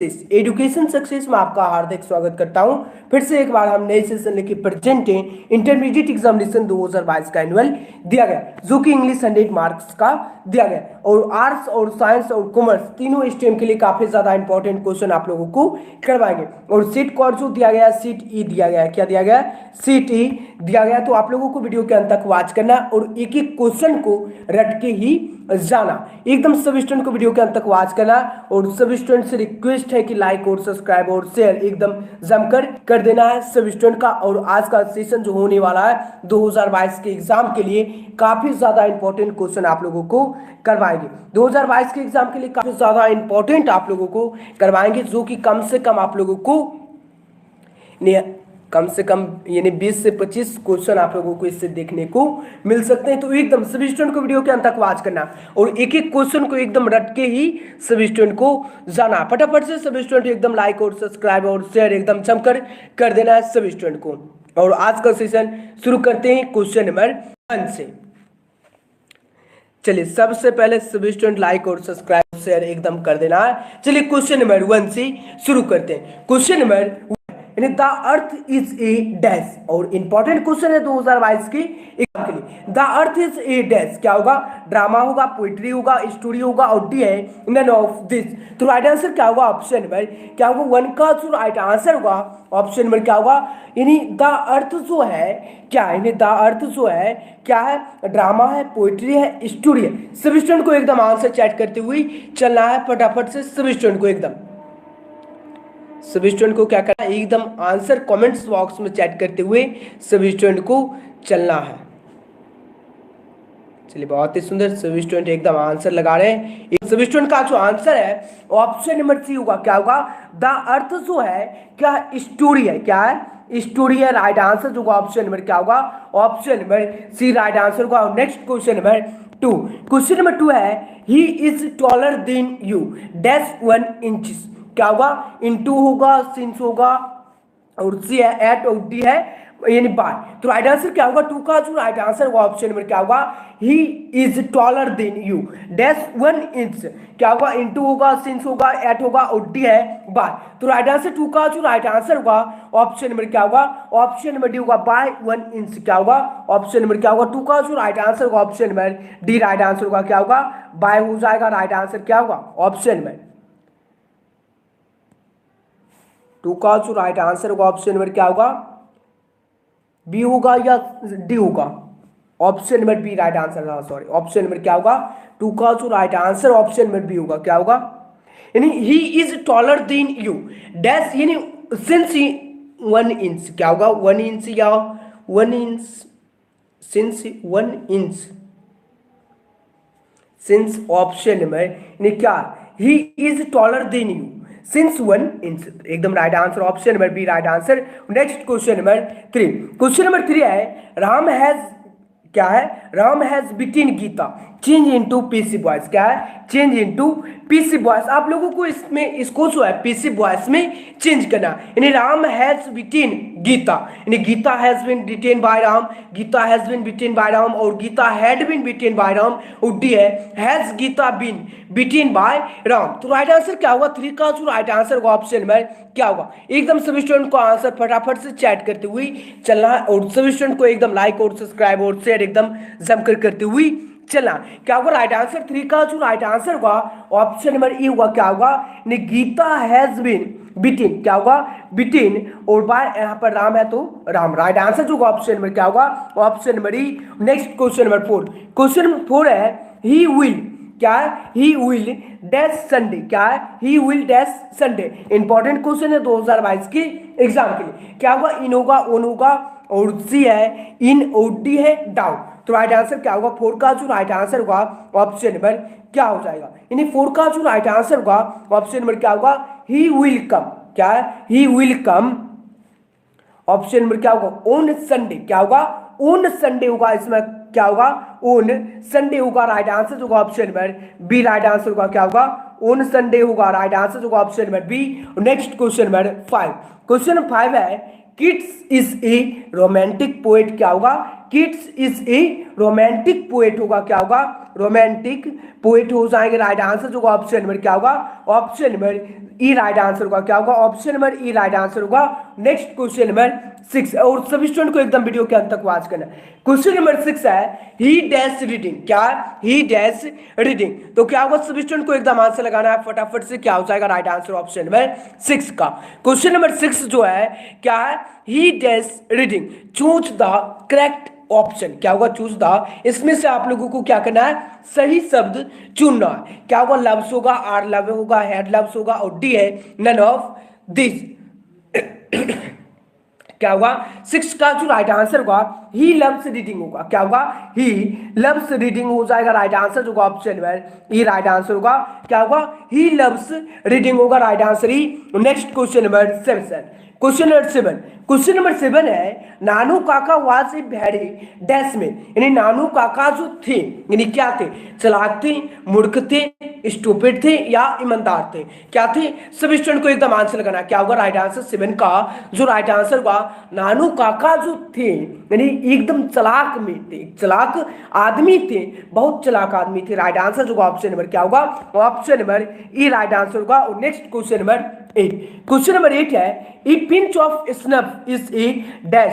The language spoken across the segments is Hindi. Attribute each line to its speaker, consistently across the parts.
Speaker 1: एजुकेशन सक्सेस में आपका हार्दिक स्वागत करता हूं। फिर से एक बार हम नए सेशन लेके प्रेजेंट हैं। इंटरमीडिएट एग्जामिनेशन 2022 का एनुअल दिया गया, जो कि इंग्लिश 100 मार्क्स का दिया गया और आर्ट्स और साइंस और कॉमर्स तीनों स्ट्रीम के लिए काफी ज्यादा इंपॉर्टेंट क्वेश्चन आप लोगों को करवाएंगे। और सीट कॉर्ड जो दिया गया, सीट ई दिया गया, क्या दिया गया, सीट ई दिया गया। तो आप लोगों को वीडियो के अंत तक वॉच करना और एक एक क्वेश्चन को रट के ही जाना। एकदम सब स्टूडेंट को वीडियो के अंत तक वॉच करना और सब स्टूडेंट से रिक्वेस्ट है कि लाइक और सब्सक्राइब और शेयर एकदम जमकर कर देना है सब स्टूडेंट का। और आज का सेशन जो होने वाला है 2022 के एग्जाम के लिए काफी ज्यादा इंपॉर्टेंट क्वेश्चन आप लोगों को करवाएंगे। 2022 के एग्जाम के लिए काफी ज्यादा इंपॉर्टेंट आप लोगों को करवाएंगे, जो कि कम से कम आप लोगों को कम से कम यानी 20 से 25 क्वेश्चन आप लोगों को इससे देखने को मिल सकते हैं। तो एकदम सभी स्टूडेंट को वीडियो के अंत तक वॉच करना और एक एक क्वेश्चन को एकदम रट के ही सभी स्टूडेंट को जाना। फटाफट से सभी स्टूडेंट एकदम लाइक और सब्सक्राइब और शेयर एकदम जमकर कर देना है सभी स्टूडेंट को। और आज का सेशन शुरू करते हैं क्वेश्चन नंबर 1 से। चलिए सबसे पहले सभी स्टूडेंट लाइक और सब्सक्राइब शेयर एकदम कर देना है। चलिए क्वेश्चन नंबर 1 से शुरू करते हैं। Question number the earth is a dash, और इंपॉर्टेंट क्वेश्चन है 2022 की एग्जाम के लिए। The earth is a dash क्या होगा, ड्रामा होगा, पोइट्री होगा, स्टोरी होगा और डी है नन ऑफ दिस। तो राइट आंसर क्या होगा, ऑप्शन नंबर क्या होगा, 1 का जो राइट आंसर होगा ऑप्शन नंबर क्या होगा, यानी द अर्थ जो है क्या है, यानी द अर्थ जो है क्या है, ड्रामा है, पोइट्री है, स्टोरी है। सभी स्टूडेंट को एकदम आंसर चैट करते हुए चलना है। फटाफट से सभी स्टूडेंट को एकदम सभी स्टूडेंट को क्या करना है, एकदम आंसर कमेंट्स बॉक्स में चैट करते हुए सभी स्टूडेंट को चलना है। चलिए बहुत ही सुंदर, सभी स्टूडेंट एकदम आंसर लगा रहे हैं। सभी स्टूडेंट का जो आंसर है ऑप्शन नंबर सी होगा, क्या होगा, द अर्थ जो है क्या, स्टोरी है, क्या है, स्टोरी है। राइट आंसर जो होगा ऑप्शन नंबर क्या होगा, option number C right answer होगा। Next question number 2। Question number 2 है he is taller than you dash 1 inch. क्या होगा, इनटू होगा, सिंस होगा और सी है, एट और डी है यानी बाय। तो राइट आंसर क्या होगा, 2 का जो राइट आंसर होगा ऑप्शन नंबर क्या होगा, he is taller than you dash 1 inch. क्या होगा, इनटू होगा, सिंस होगा, एट होगा और डी है बाय। तो राइट आंसर 2 का जो राइट आंसर होगा ऑप्शन नंबर क्या होगा, ऑप्शन नंबर डी होगा, बाय 1 इंच। क्या होगा, ऑप्शन नंबर क्या होगा, 2 का जो राइट आंसर होगा option number D right answer होगा, क्या होगा, बाय हो जाएगा। राइट आंसर क्या होगा, ऑप्शन नंबर 2 का जो राइट आंसर होगा ऑप्शन नंबर क्या होगा, बी होगा या डी होगा, option number B right answer होगा। सॉरी, ऑप्शन नंबर क्या होगा, 2 का जो right answer option number B होगा, क्या होगा, यानी he is taller than you dash यानी सिंस 1 इंच। क्या होगा, 1 इंच या 1 inch, since 1 inch, since option number यानी क्या, he is taller than you since 1 inch एकदम right answer, option number B right answer. Next question number 3। Question number 3 है राम हैज क्या है, Ram has beaten Gita change into passive voice. क्या है, चेंज इनटू पीसी वॉइस। आप लोगों को इसमें इसको जो है पीसी वॉइस में चेंज करना, यानी राम हैज बीटन गीता, यानी Geeta has been detain by Ram, Geeta has been beaten by Ram और Geeta had been beaten by Ram और डी है has Geeta been beaten by Ram. तो राइट आंसर क्या होगा, 3 का जो राइट आंसर होगा ऑप्शन नंबर क्या होगा, एकदम सभी स्टूडेंट को आंसर फटाफट से चैट करते हुए चलना है और सभी स्टूडेंट को एकदम लाइक और सब्सक्राइब और शेयर एकदम जमकर करते हुए चलना। क्या होगा राइट आंसर, 3 का जो राइट आंसर होगा ऑप्शन नंबर ई होगा, क्या होगा, गीता हैज बीन बीटन, क्या होगा, बीटन और बाय यहाँ पर राम है तो राम। राइट आंसर जो होगा ऑप्शन नंबर क्या होगा, ऑप्शन नंबर ई। Next question number 4। Question number 4 है ही विल क्या है, ही विल डैश संडे। क्या है, he will dash Sunday. Important question है 2022 की एग्जाम के लिए। क्या होगा, इन होगा, ओन होगा और सी है इन और डी है डाउन। तो राइट आंसर क्या होगा, 4 का जो राइट आंसर होगा ऑप्शन नंबर क्या हो जाएगा, यानी 4 का जो राइट आंसर होगा ऑप्शन नंबर क्या होगा, ही विल कम। क्या है, he will come, option number क्या होगा, ऑन संडे। क्या होगा, ऑन संडे होगा, इसमें क्या होगा, ऑन संडे होगा। राइट आंसर होगा option number B right answer होगा, क्या होगा, ऑन संडे होगा। राइट आंसर होगा option number B. Next question number 5। Question number 5 है Keats is a romantic poet. क्या होगा, Keats is a romantic poet होगा, क्या होगा, रोमांटिक पोएट हो जाएंगे। राइट आंसर जो होगा ऑप्शन नंबर क्या होगा, ऑप्शन नंबर ई राइट आंसर होगा, क्या होगा, ऑप्शन नंबर ई राइट आंसर होगा। नेक्स्ट क्वेश्चन नंबर 6, और सभी स्टूडेंट को एकदम वीडियो के अंत तक वॉच करना। क्वेश्चन नंबर 6 है ही डैश रीडिंग, क्या ही डैश रीडिंग, तो क्या होगा सभी स्टूडेंट को एकदम आंसर लगाना है फटाफट से, क्या हो जाएगा राइट आंसर ऑप्शन नंबर 6 का। क्वेश्चन नंबर 6 जो है क्या है, ही dash reading, choose the correct option, क्या होगा, चूज द, इसमें से आप लोगों को क्या करना है, सही शब्द चुनना है। क्या होगा, लव्स होगा, आर लव होगा, हैड लव्स होगा, और डी है नन ऑफ दिस। क्या होगा, 6 का जो राइट आंसर होगा ही लव्स रीडिंग होगा, क्या होगा, ही लव्स रीडिंग हो जाएगा राइट आंसर जो होगा ऑप्शन नंबर ई राइट आंसर होगा, क्या होगा, ही लव्स रीडिंग होगा राइट आंसर ही। Next question number 7, question number 7, question number 7 है नानू काका वाज ए वेरी डैश में, यानी नानू काका जो थे यानी क्या थे, चालाक थे, मूर्ख थे, स्टूपिड थे या ईमानदार थे, क्या थे, सभी स्टूडेंट को एकदम आंसर लगाना, क्या होगा राइट आंसर 7 का जो राइट आंसर होगा, नानू काका जो थे यानी एकदम चालाक में थे, चालाक आदमी थे, बहुत चालाक आदमी थे। राइट आंसर जो होगा ऑप्शन नंबर क्या होगा, ऑप्शन नंबर ई राइट आंसर होगा। और next question number 8, question number 8 है ए pinch of snuff is a dash,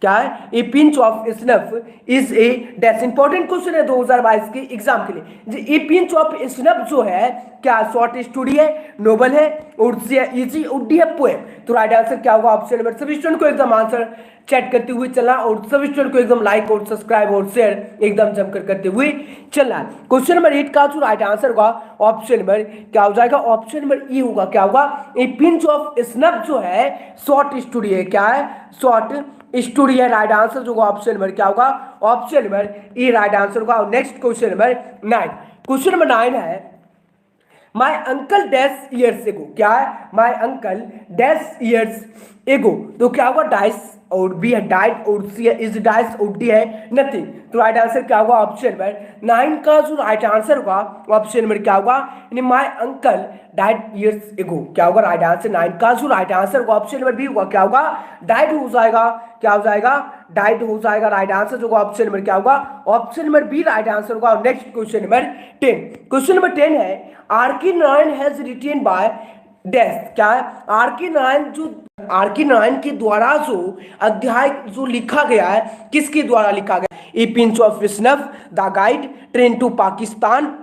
Speaker 1: क्या है, ए pinch of snuff is a dash, important question है 2022 के एग्जाम के लिए। ए पिंच ऑफ स्नफ जो है क्या शॉर्ट स्टोरी है, नोवेल है, उर्दू है, इजी उर्दू है, पोएम, तो राइट आंसर क्या होगा ऑप्शन नंबर। सभी स्टूडेंट को एकदम आंसर चैट करते हुए चलना, और सभी स्टूडेंट को एकदम लाइक और सब्सक्राइब और शेयर एकदम जमकर करते हुए चलना। क्वेश्चन नंबर 8 का जो राइट आंसर होगा ऑप्शन नंबर क्या हो जाएगा, ऑप्शन नंबर ई होगा, क्या होगा, ए पिंच ऑफ स्नफ जो है शॉर्ट स्टोरी है, क्या है, शॉर्ट स्टोरी है। राइट आंसर जो होगा ऑप्शन नंबर क्या होगा, ऑप्शन नंबर ई राइट आंसर होगा। Next question number 9, question number 9 है my uncle dash years ago, क्या है, my uncle dash years ago, तो क्या होगा, डाइस और बी है डाइट और सी है इज डाइस और डी है नथिंग, तो राइट आंसर क्या होगा ऑप्शन नंबर 9 का जो राइट आंसर होगा ऑप्शन नंबर क्या होगा, यानी my uncle diet years ago, क्या होगा राइट आंसर 9 का जो राइट आंसर होगा ऑप्शन नंबर बी होगा, क्या होगा, डाइट हो जाएगा, क्या हो जाएगा, डाइट हो जाएगा। राइट आंसर जो होगा ऑप्शन नंबर क्या होगा, option number B right answer होगा। Next question number 10, question number 10 है R K. Narayan has written by dash, क्या है, आर.के. नारायण के द्वारा जो अध्याय जो लिखा गया है किसके द्वारा लिखा गया, a pinch of snuff, the guide, train to Pakistan,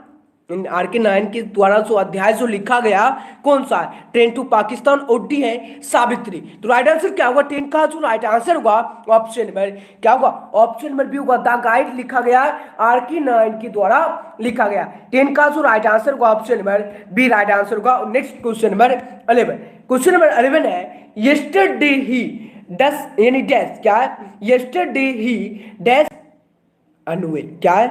Speaker 1: R K. Narayan के द्वारा जो अध्याय जो लिखा गया कौन सा है, ट्रेन टू पाकिस्तान, और डी है सावित्री, तो राइट आंसर क्या होगा 10 का जो राइट आंसर होगा ऑप्शन नंबर क्या होगा, ऑप्शन नंबर बी होगा, द गाइड लिखा गया आर.के. नारायण के द्वारा लिखा गया। 10 का जो राइट आंसर होगा option number B right answer होगा। Next question number 11, question number 11 है यस्टरडे ही डस यानी डैश, क्या है, यस्टरडे ही डैश अनवेल, क्या है,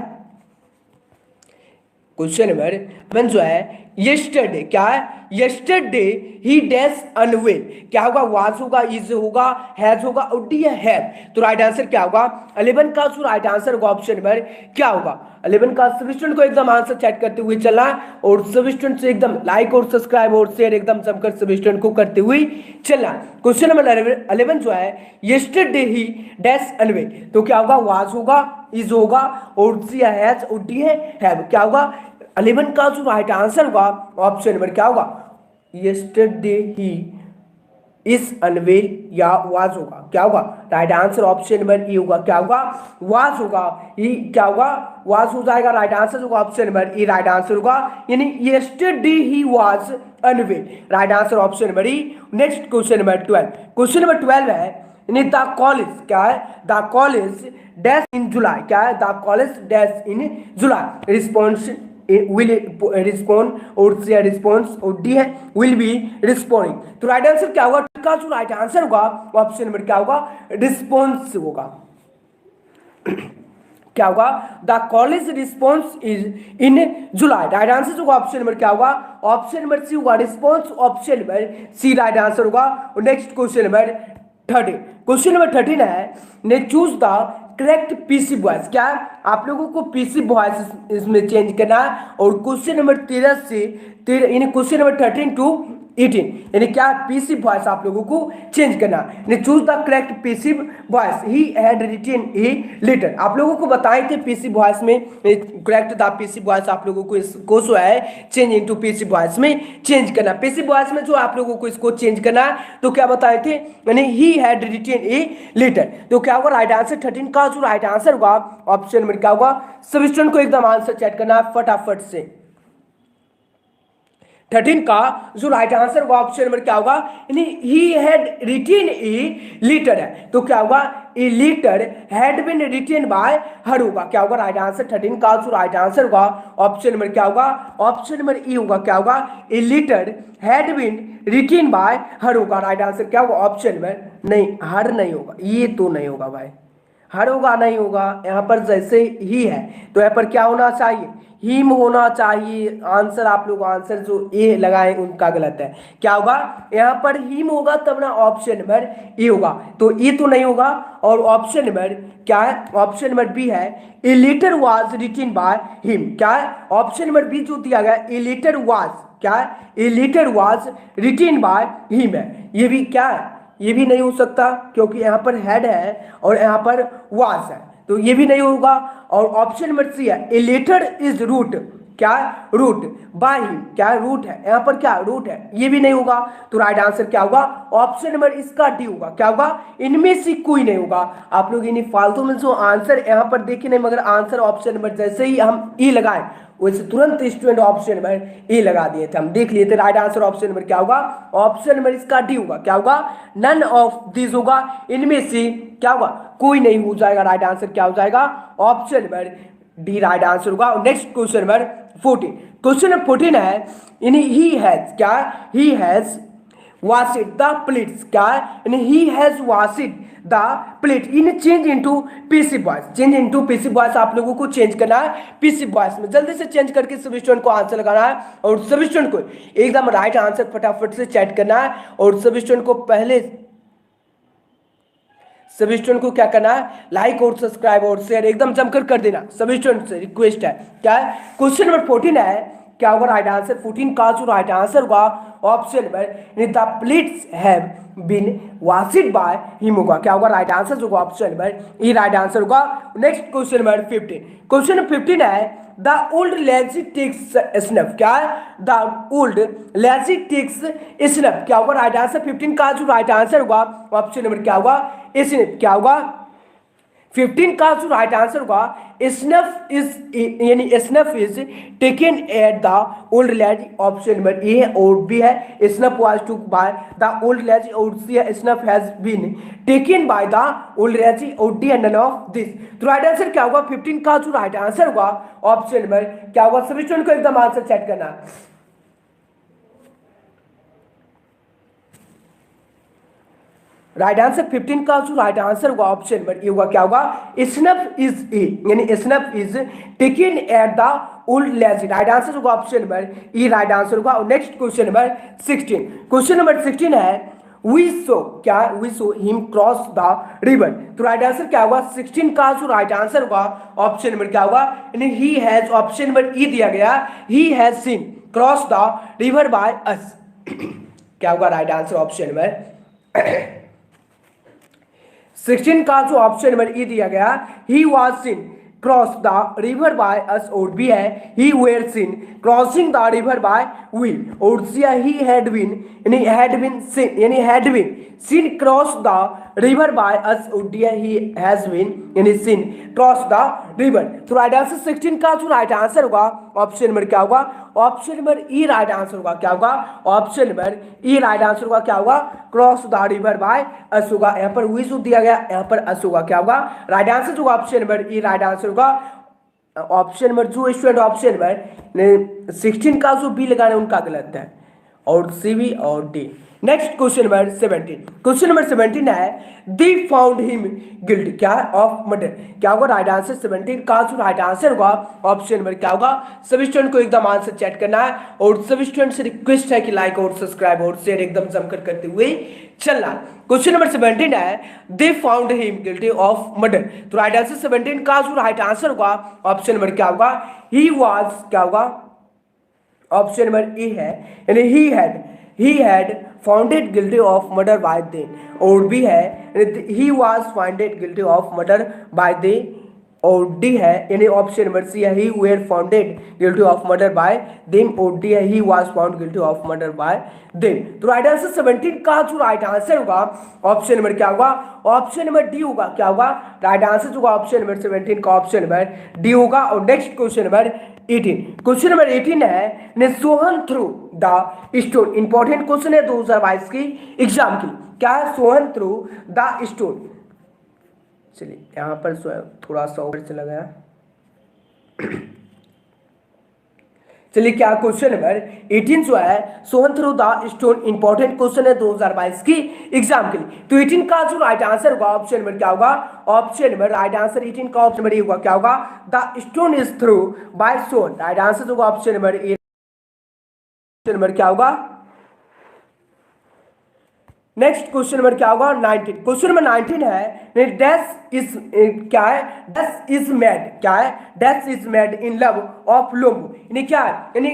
Speaker 1: क्वेश्चन नंबर 11 जो है यस्टरडे, क्या है, यस्टरडे ही डैश अनवेल, क्या होगा, वाज होगा, इज होगा, हैज होगा, और डी है, तो राइट आंसर क्या होगा 11 का जो राइट आंसर होगा ऑप्शन नंबर क्या होगा 11 का। सभी स्टूडेंट को एकदम आंसर चैट करते हुए चलना, और सभी स्टूडेंट से एकदम लाइक और सब्सक्राइब और शेयर एकदम जमकर सभी स्टूडेंट को करते हुए चलना। क्वेश्चन नंबर 11 जो है यस्टरडे ही डैश अनवेल, तो क्या होगा, वाज होगा, इज होगा, और सी हैज, और डी है, क्या होगा 11 का जो राइट आंसर होगा ऑप्शन नंबर क्या होगा, यस्टरडे ही इज अनवेल या वाज होगा, क्या होगा right answer option number E होगा, क्या होगा, वाज होगा, ई क्या होगा, वाज हो जाएगा। राइट आंसर होगा ऑप्शन नंबर ई राइट आंसर होगा, यानी yesterday he was unwell, right answer option number E. Next question number 12, question number 12 है यानी द कॉलेज, क्या है, the college dash in July, क्या है, the college dash in July, response will respond, और से रिस्पॉन्स, और डी है will be responding, तो राइट आंसर क्या होगा, का जो राइट आंसर होगा ऑप्शन नंबर क्या होगा, रिस्पॉन्स होगा, क्या होगा, the college response is in July, right answer होगा ऑप्शन नंबर क्या होगा, ऑप्शन नंबर सी होगा, response option number C right answer होगा। और next question number 13, question number 13 है ने choose the correct passive voice, क्या है, आप लोगों को पीसी वॉइस इसमें चेंज करना है, और क्वेश्चन नंबर 13 से यानी क्वेश्चन नंबर 13 टू 18 यानी क्या पैसिव वॉइस आप लोगों को चेंज करना है। Choose the correct passive voice, he had written a letter. आप लोगों को बताए थे पैसिव वॉइस में करेक्ट द पैसिव वॉइस आप लोगों को इसको जो है चेंज इनटू पैसिव वॉइस में चेंज करना। पैसिव वॉइस में जो आप लोगों को इसको चेंज करना है तो क्या बताए थे, यानी he had written a letter. तो क्या होगा राइट आंसर 13 का जो राइट आंसर होगा ऑप्शन नंबर क्या होगा, सभी स्टूडेंट को एकदम आंसर चेक करना है फटाफट से। 13 का जो राइट आंसर होगा ऑप्शन नंबर क्या होगा, यानी he had written a letter है। तो क्या होगा, a letter had been written by her होगा। क्या होगा राइट आंसर 13 का जो राइट आंसर होगा ऑप्शन नंबर क्या होगा, ऑप्शन नंबर ई होगा। क्या होगा, a letter had been written by her होगा। राइट आंसर क्या होगा ऑप्शन नंबर, नहीं हर नहीं होगा, ये तो नहीं होगा भाई, हर होगा नहीं होगा। यहाँ पर जैसे ही है तो यहाँ पर क्या होना चाहिए, हिम होना चाहिए। आंसर आप लोग आंसर जो ए लगाए उनका गलत है। क्या होगा यहाँ पर हिम होगा तब ना ऑप्शन नंबर ए होगा, तो ए तो नहीं होगा। और ऑप्शन नंबर क्या है, ऑप्शन नंबर बी है, a letter was written by him. क्या है ऑप्शन नंबर बी जो दिया गया, ए लेटर वाज, क्या है a letter was written by him है। ये भी क्या है, ये भी नहीं हो सकता क्योंकि यहाँ पर हेड है और यहाँ पर वाज है, तो ये भी नहीं होगा। और ऑप्शन नंबर सी है, ए लेटर इज रूट, क्या रूट बाय हिम, क्या रूट है यहाँ पर, क्या रूट है, ये भी नहीं होगा। तो राइट आंसर क्या होगा ऑप्शन नंबर इसका डी होगा। क्या होगा, इनमें से कोई नहीं होगा। आप लोग इन फालतू में जो आंसर यहाँ पर देखे नहीं, मगर आंसर ऑप्शन नंबर जैसे ही हम ई लगाए वैसे तुरंत स्टूडेंट ऑप्शन नंबर ए लगा दिए थे, हम देख लिए थे। राइट आंसर ऑप्शन नंबर क्या होगा, ऑप्शन नंबर इसका डी होगा। क्या होगा, नन ऑफ दिस होगा, इनमें से क्या होगा कोई नहीं हो जाएगा। राइट आंसर क्या हो जाएगा option number D right answer होगा। Next question number 14, question number 14 है, यानी ही हैज, क्या he has washed the plates, क्या यानी he has washed the plate in change into passive voice। Change into passive voice आप लोगों को चेंज करना है पैसिव वॉइस में। जल्दी से चेंज करके सभी स्टूडेंट को आंसर लगाना है और सभी स्टूडेंट को एकदम राइट आंसर फटाफट से चैट करना है। और सभी स्टूडेंट को पहले सभी स्टूडेंट को क्या करना है, लाइक और सब्सक्राइब और शेयर एकदम जमकर कर देना। सभी स्टूडेंट से रिक्वेस्ट है। क्या है क्वेश्चन नंबर 14 है, क्या होगा राइट आंसर 14 का जो राइट आंसर होगा option number the plates have been washed by him होगा। क्या होगा राइट आंसर होगा ऑप्शन नंबर ई राइट आंसर होगा। Next question number 15, question number 15 है, the old lazy takes snuff. क्या है, the old lazy takes snuff. क्या होगा राइट आंसर 15 का जो राइट आंसर होगा ऑप्शन नंबर क्या होगा स्नफ। क्या होगा 15 का जो राइट आंसर होगा स्नफ इज, यानी snuff is taken at the old lazy. Option number A है और बी है, snuff was took by the old lazy और सी है snuff has been taken by the old lazy और D and none of this. तो राइट आंसर क्या होगा 15 का जो राइट आंसर होगा ऑप्शन नंबर क्या होगा, सभी स्टूडेंट को एकदम आंसर चेक करना। राइट आंसर 15 का जो राइट आंसर होगा ऑप्शन नंबर ए होगा। क्या होगा स्नफ इज ए, यानी snuff is taken at the old lazy. Right answer होगा ऑप्शन नंबर ई राइट आंसर होगा। और next question number 16, question number 16 है, वी सो, क्या we saw him cross the river. तो राइट आंसर क्या होगा 16 का जो राइट आंसर होगा ऑप्शन नंबर क्या होगा, यानी he has, option number E दिया गया, he has seen cross the river by अस। क्या होगा राइट आंसर ऑप्शन नंबर 16 का जो ऑप्शन नंबर ई दिया गया, he was seen cross the river by us और बी है, he were seen crossing the river by we और सी है, ही हैड बीन, यानी हैड बीन सीन, यानी had been seen cross the river by us और डी है, ही हैज बीन, यानी सीन क्रॉस द रिवर। तो राइट आंसर 16 का जो राइट आंसर होगा ऑप्शन नंबर क्या होगा, ऑप्शन नंबर ई राइट आंसर होगा। क्या होगा ऑप्शन नंबर ई राइट आंसर होगा। क्या होगा क्रॉस द रिवर बाय अस होगा। यहाँ पर वी शू दिया गया, यहाँ पर अस होगा। क्या होगा राइट आंसर होगा ऑप्शन नंबर ई राइट आंसर होगा। ऑप्शन नंबर जो स्टूडेंट ऑप्शन नंबर 16 का जो बी लगाना है उनका गलत है, और सी बी और D. Next question number 17, question number 17 है, दे फाउंड हिम गिल्टी, क्या ऑफ मर्डर। क्या होगा राइट आंसर 17 का जो राइट आंसर होगा ऑप्शन नंबर क्या होगा, सभी स्टूडेंट को एकदम आंसर चेक करना है। और सभी स्टूडेंट से रिक्वेस्ट है कि लाइक और सब्सक्राइब और शेयर एकदम जमकर करते हुए चलना। क्वेश्चन नंबर 17 है, they found him guilty of murder. तो राइट आंसर 17 का जो राइट आंसर होगा ऑप्शन नंबर क्या होगा, ही वाज, क्या होगा ऑप्शन नंबर ए है, यानी he had founded guilty of murder by they, और बी है he was founded guilty of murder by they, और डी है यानी ऑप्शन नंबर सी है he were founded guilty of murder by them, और डी है he was found guilty of murder by them. तो राइट आंसर 17 का जो राइट आंसर होगा ऑप्शन नंबर क्या होगा, ऑप्शन नंबर डी होगा। क्या होगा राइट आंसर जो होगा ऑप्शन नंबर 17 का ऑप्शन नंबर डी होगा। और next question number 18, question number 18 है ने Sohan through the stone, important question है 2022 की एग्जाम की। क्या है सोहन थ्रू द स्टोन, चलिए यहाँ पर थोड़ा सा ऊपर चला गया। चलिए क्या क्वेश्चन नंबर 18 जो है Sohan through the stone, important question है 2022 की एग्जाम के लिए। तो 18 का जो राइट आंसर होगा ऑप्शन नंबर क्या होगा, ऑप्शन नंबर राइट आंसर 18 का ऑप्शन नंबर ए होगा। क्या होगा the stone is threw by son, right answer होगा option number A. Option number क्या होगा, नेक्स्ट क्वेश्चन नंबर क्या होगा 19, क्वेश्चन नंबर 19 है डैश इज क्या है, डैश इज मैड, क्या है dash is mad in love of Lombo, यानी क्या है यानी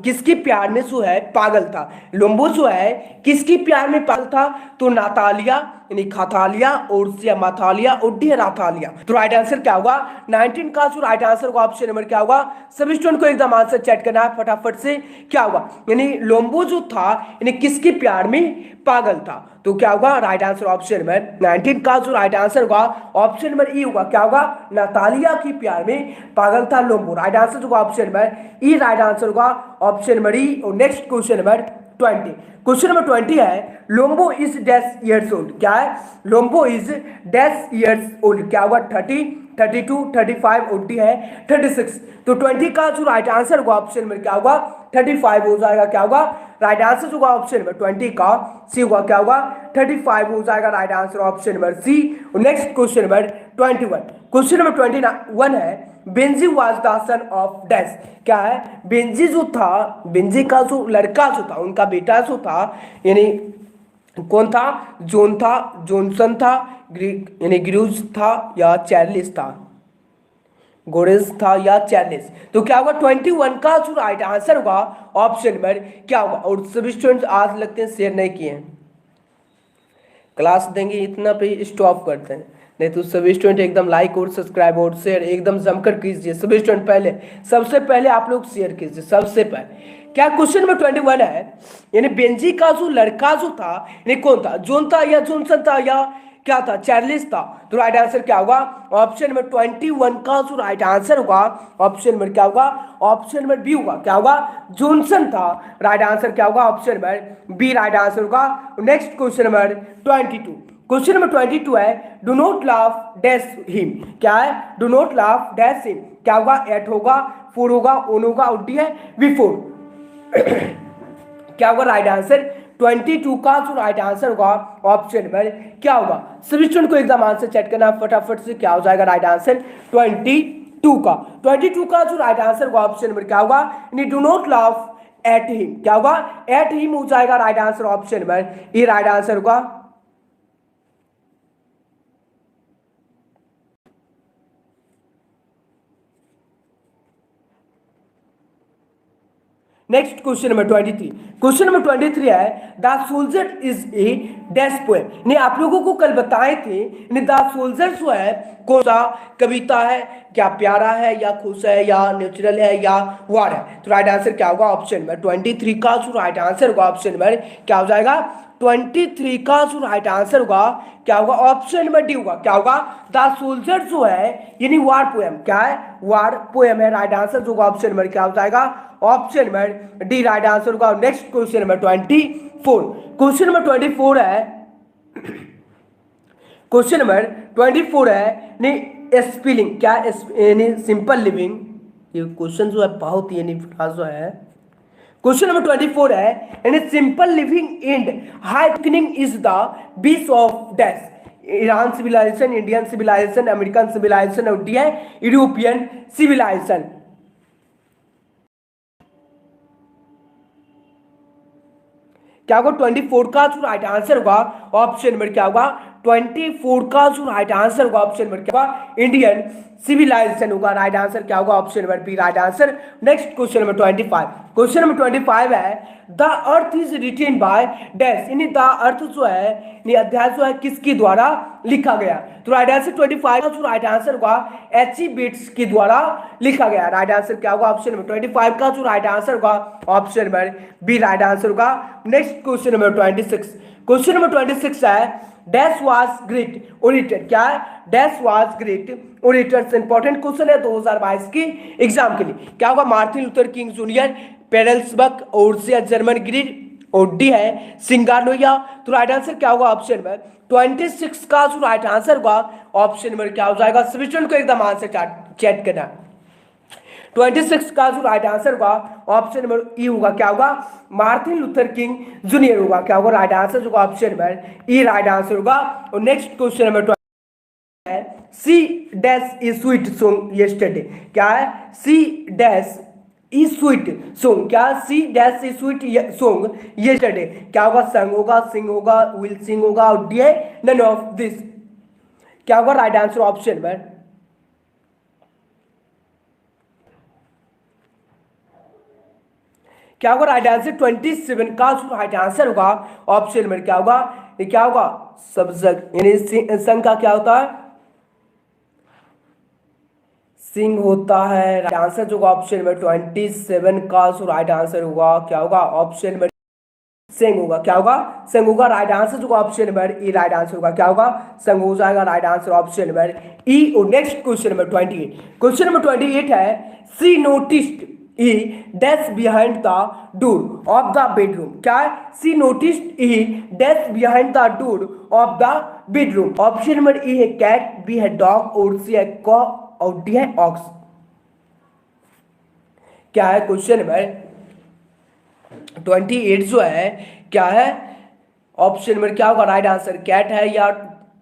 Speaker 1: किसकी प्यार में जो है पागल था। लोम्बो जो है किसकी प्यार में पागल था, तो नातालिया यानी खाथालिया, और माथालिया, और डी राथालिया। तो राइट आंसर क्या होगा 19 का जो राइट आंसर होगा ऑप्शन नंबर क्या होगा, सभी स्टूडेंट को एकदम आंसर चेक करना है फटाफट से। क्या होगा यानी लोम्बो जो था यानी किसके प्यार में पागल था, तो क्या होगा राइट आंसर ऑप्शन नंबर 19 का जो राइट आंसर होगा ऑप्शन नंबर ई होगा। क्या होगा नातालिया की प्यार में पागल था लोम्बो, राइट आंसर होगा ऑप्शन नंबर ई, राइट आंसर होगा ऑप्शन नंबर ई। और next question number 20, question number 20 है Lombo is dash years old, क्या है Lombo is dash years old, क्या होगा 30, 32, 35, और डी है 36। तो 20 का जो राइट आंसर होगा ऑप्शन नंबर क्या होगा 35 हो जाएगा। क्या होगा राइट आंसर होगा ऑप्शन नंबर 20 का सी होगा। क्या होगा 35 हो जाएगा right answer option number C. Next question number 21, question number 21 है Benji was the son of dash, क्या है बेंजी जो था, बेंजी का जो लड़का जो था उनका बेटा जो था यानी कौन था, जोन था, जॉनसन था, यानी ग्रूज था या चार्लिस था, गोरेज था या चार्लिस। तो क्या होगा 21 का जो राइट आंसर होगा ऑप्शन नंबर क्या होगा। और सभी स्टूडेंट्स आज लगते हैं शेयर नहीं किए हैं, क्लास देंगे इतना पे स्टॉप करते हैं, नहीं तो सभी स्टूडेंट एकदम लाइक और सब्सक्राइब और शेयर एकदम जमकर कीजिए। सभी स्टूडेंट पहले सबसे पहले आप लोग शेयर कीजिए सबसे पहले। क्या क्वेश्चन नंबर 21 है यानी बेंजी का जो लड़का जो था यानी कौन था, जोन था या जॉनसन था या क्या था चार्लिस था। तो राइट आंसर क्या होगा ऑप्शन नंबर 21 का जो राइट आंसर होगा ऑप्शन नंबर क्या होगा, ऑप्शन नंबर बी होगा। क्या होगा जॉनसन था, राइट आंसर क्या होगा option number B, right answer होगा। Next question number 22, question number 22 है do not laugh dash him, क्या है do not laugh dash him, क्या होगा एट होगा, फोर होगा, ओन होगा, और डी है बिफोर। क्या होगा राइट आंसर 22 का जो राइट आंसर होगा ऑप्शन नंबर क्या होगा। सभी स्टूडेंट को एकदम आंसर चेक करना फटाफट से, क्या हो जाएगा राइट आंसर 22 का। 22 का जो राइट आंसर होगा ऑप्शन नंबर क्या होगा do not laugh at him, क्या होगा एट हिम हो जाएगा राइट आंसर ऑप्शन नंबर ये, राइट आंसर होगा। Next question number 23, question number 23 है the soldier is a dash poem, ने आप लोगों को कल बताए थे द सोल्जर जो है कौन सा कविता है, क्या प्यारा है या खुश है या नेचुरल है या वार है। तो राइट आंसर क्या होगा ऑप्शन नंबर 23 का जो राइट आंसर होगा ऑप्शन नंबर क्या हो जाएगा 23 का जो राइट आंसर होगा क्या होगा ऑप्शन नंबर डी होगा। क्या होगा द सोल्जर जो है यानी वार पोएम, क्या है वार पोएम है, राइट आंसर जो होगा ऑप्शन नंबर क्या हो जाएगा option number D, right answer होगा। Next question number 24, question number 24 है, क्वेश्चन नंबर 24 है नहीं स्पेलिंग, क्या यानी सिंपल लिविंग, ये क्वेश्चन जो है बहुत यानी जो है क्वेश्चन नंबर 24 है यानी simple living and high thinking is the base of dash, Iran civilization, Indian civilization, American civilization, और डी है यूरोपियन सिविलाइजेशन। क्या होगा 24 का जो राइट आंसर होगा ऑप्शन नंबर क्या होगा 24 का जो राइट आंसर होगा ऑप्शन नंबर क्या होगा, इंडियन सिविलाइजेशन होगा। राइट आंसर क्या होगा, option number B right answer. Next question number 25, question number 25 है the earth is written by dash, यानी द अर्थ जो है यानी अध्याय जो है किसके द्वारा लिखा गया। तो राइट आंसर 25 का जो राइट आंसर होगा H.E. बेट्स के द्वारा लिखा गया। राइट आंसर क्या होगा, ऑप्शन नंबर 25 का जो राइट आंसर होगा option number B right answer होगा। Next question number 26, question number 26 है डैश वाज ग्रेट ओरेटर, क्या है, dash was great orator. Important question है 2022 की एग्जाम के लिए। क्या होगा, मार्टिन लूथर किंग जूनियर, पेरेल्सबर्ग, ओर्सिया जर्मन ग्रीड, और डी है सिंगालोया। तो राइट आंसर क्या होगा, ऑप्शन नंबर 26 का जो राइट आंसर होगा ऑप्शन नंबर क्या हो जाएगा, सभी स्टूडेंट को एकदम आंसर चेक करना। 26 का जो राइट आंसर होगा ऑप्शन नंबर ई होगा, क्या होगा, मार्टिन लूथर किंग जूनियर होगा। क्या होगा, राइट आंसर होगा ऑप्शन नंबर ई राइट आंसर होगा। और नेक्स्ट क्वेश्चन नंबर है she dash a sweet song yesterday, क्या है, she dash a sweet song, क्या she dash a sweet song yesterday, क्या होगा, संग होगा, सिंग होगा, विल सिंग होगा, और डी है नन ऑफ दिस। क्या होगा, राइट आंसर ऑप्शन नंबर क्या होगा, राइट आंसर 27 का जो राइट आंसर होगा ऑप्शन नंबर क्या होगा, ये क्या होगा, सब्जेक्ट यानी संग का क्या होता है, सिंग होता है। राइट आंसर जो होगा ऑप्शन नंबर 27 का जो राइट आंसर होगा क्या होगा, ऑप्शन नंबर सेंग होगा। क्या होगा, संग होगा। राइट आंसर जो ऑप्शन नंबर ई राइट आंसर होगा। क्या होगा, संग हो जाएगा। Right answer option number A. और next question number 28, question number 28 है she noticed a dash behind the door of the bedroom, क्या है, she noticed a dash behind the door of the bedroom. Option number A है कैट, बी है डॉग, और सी है कॉ, और डी है ऑक्स। क्या है, क्वेश्चन नंबर 28 जो है क्या है, ऑप्शन नंबर क्या होगा, राइट आंसर कैट है या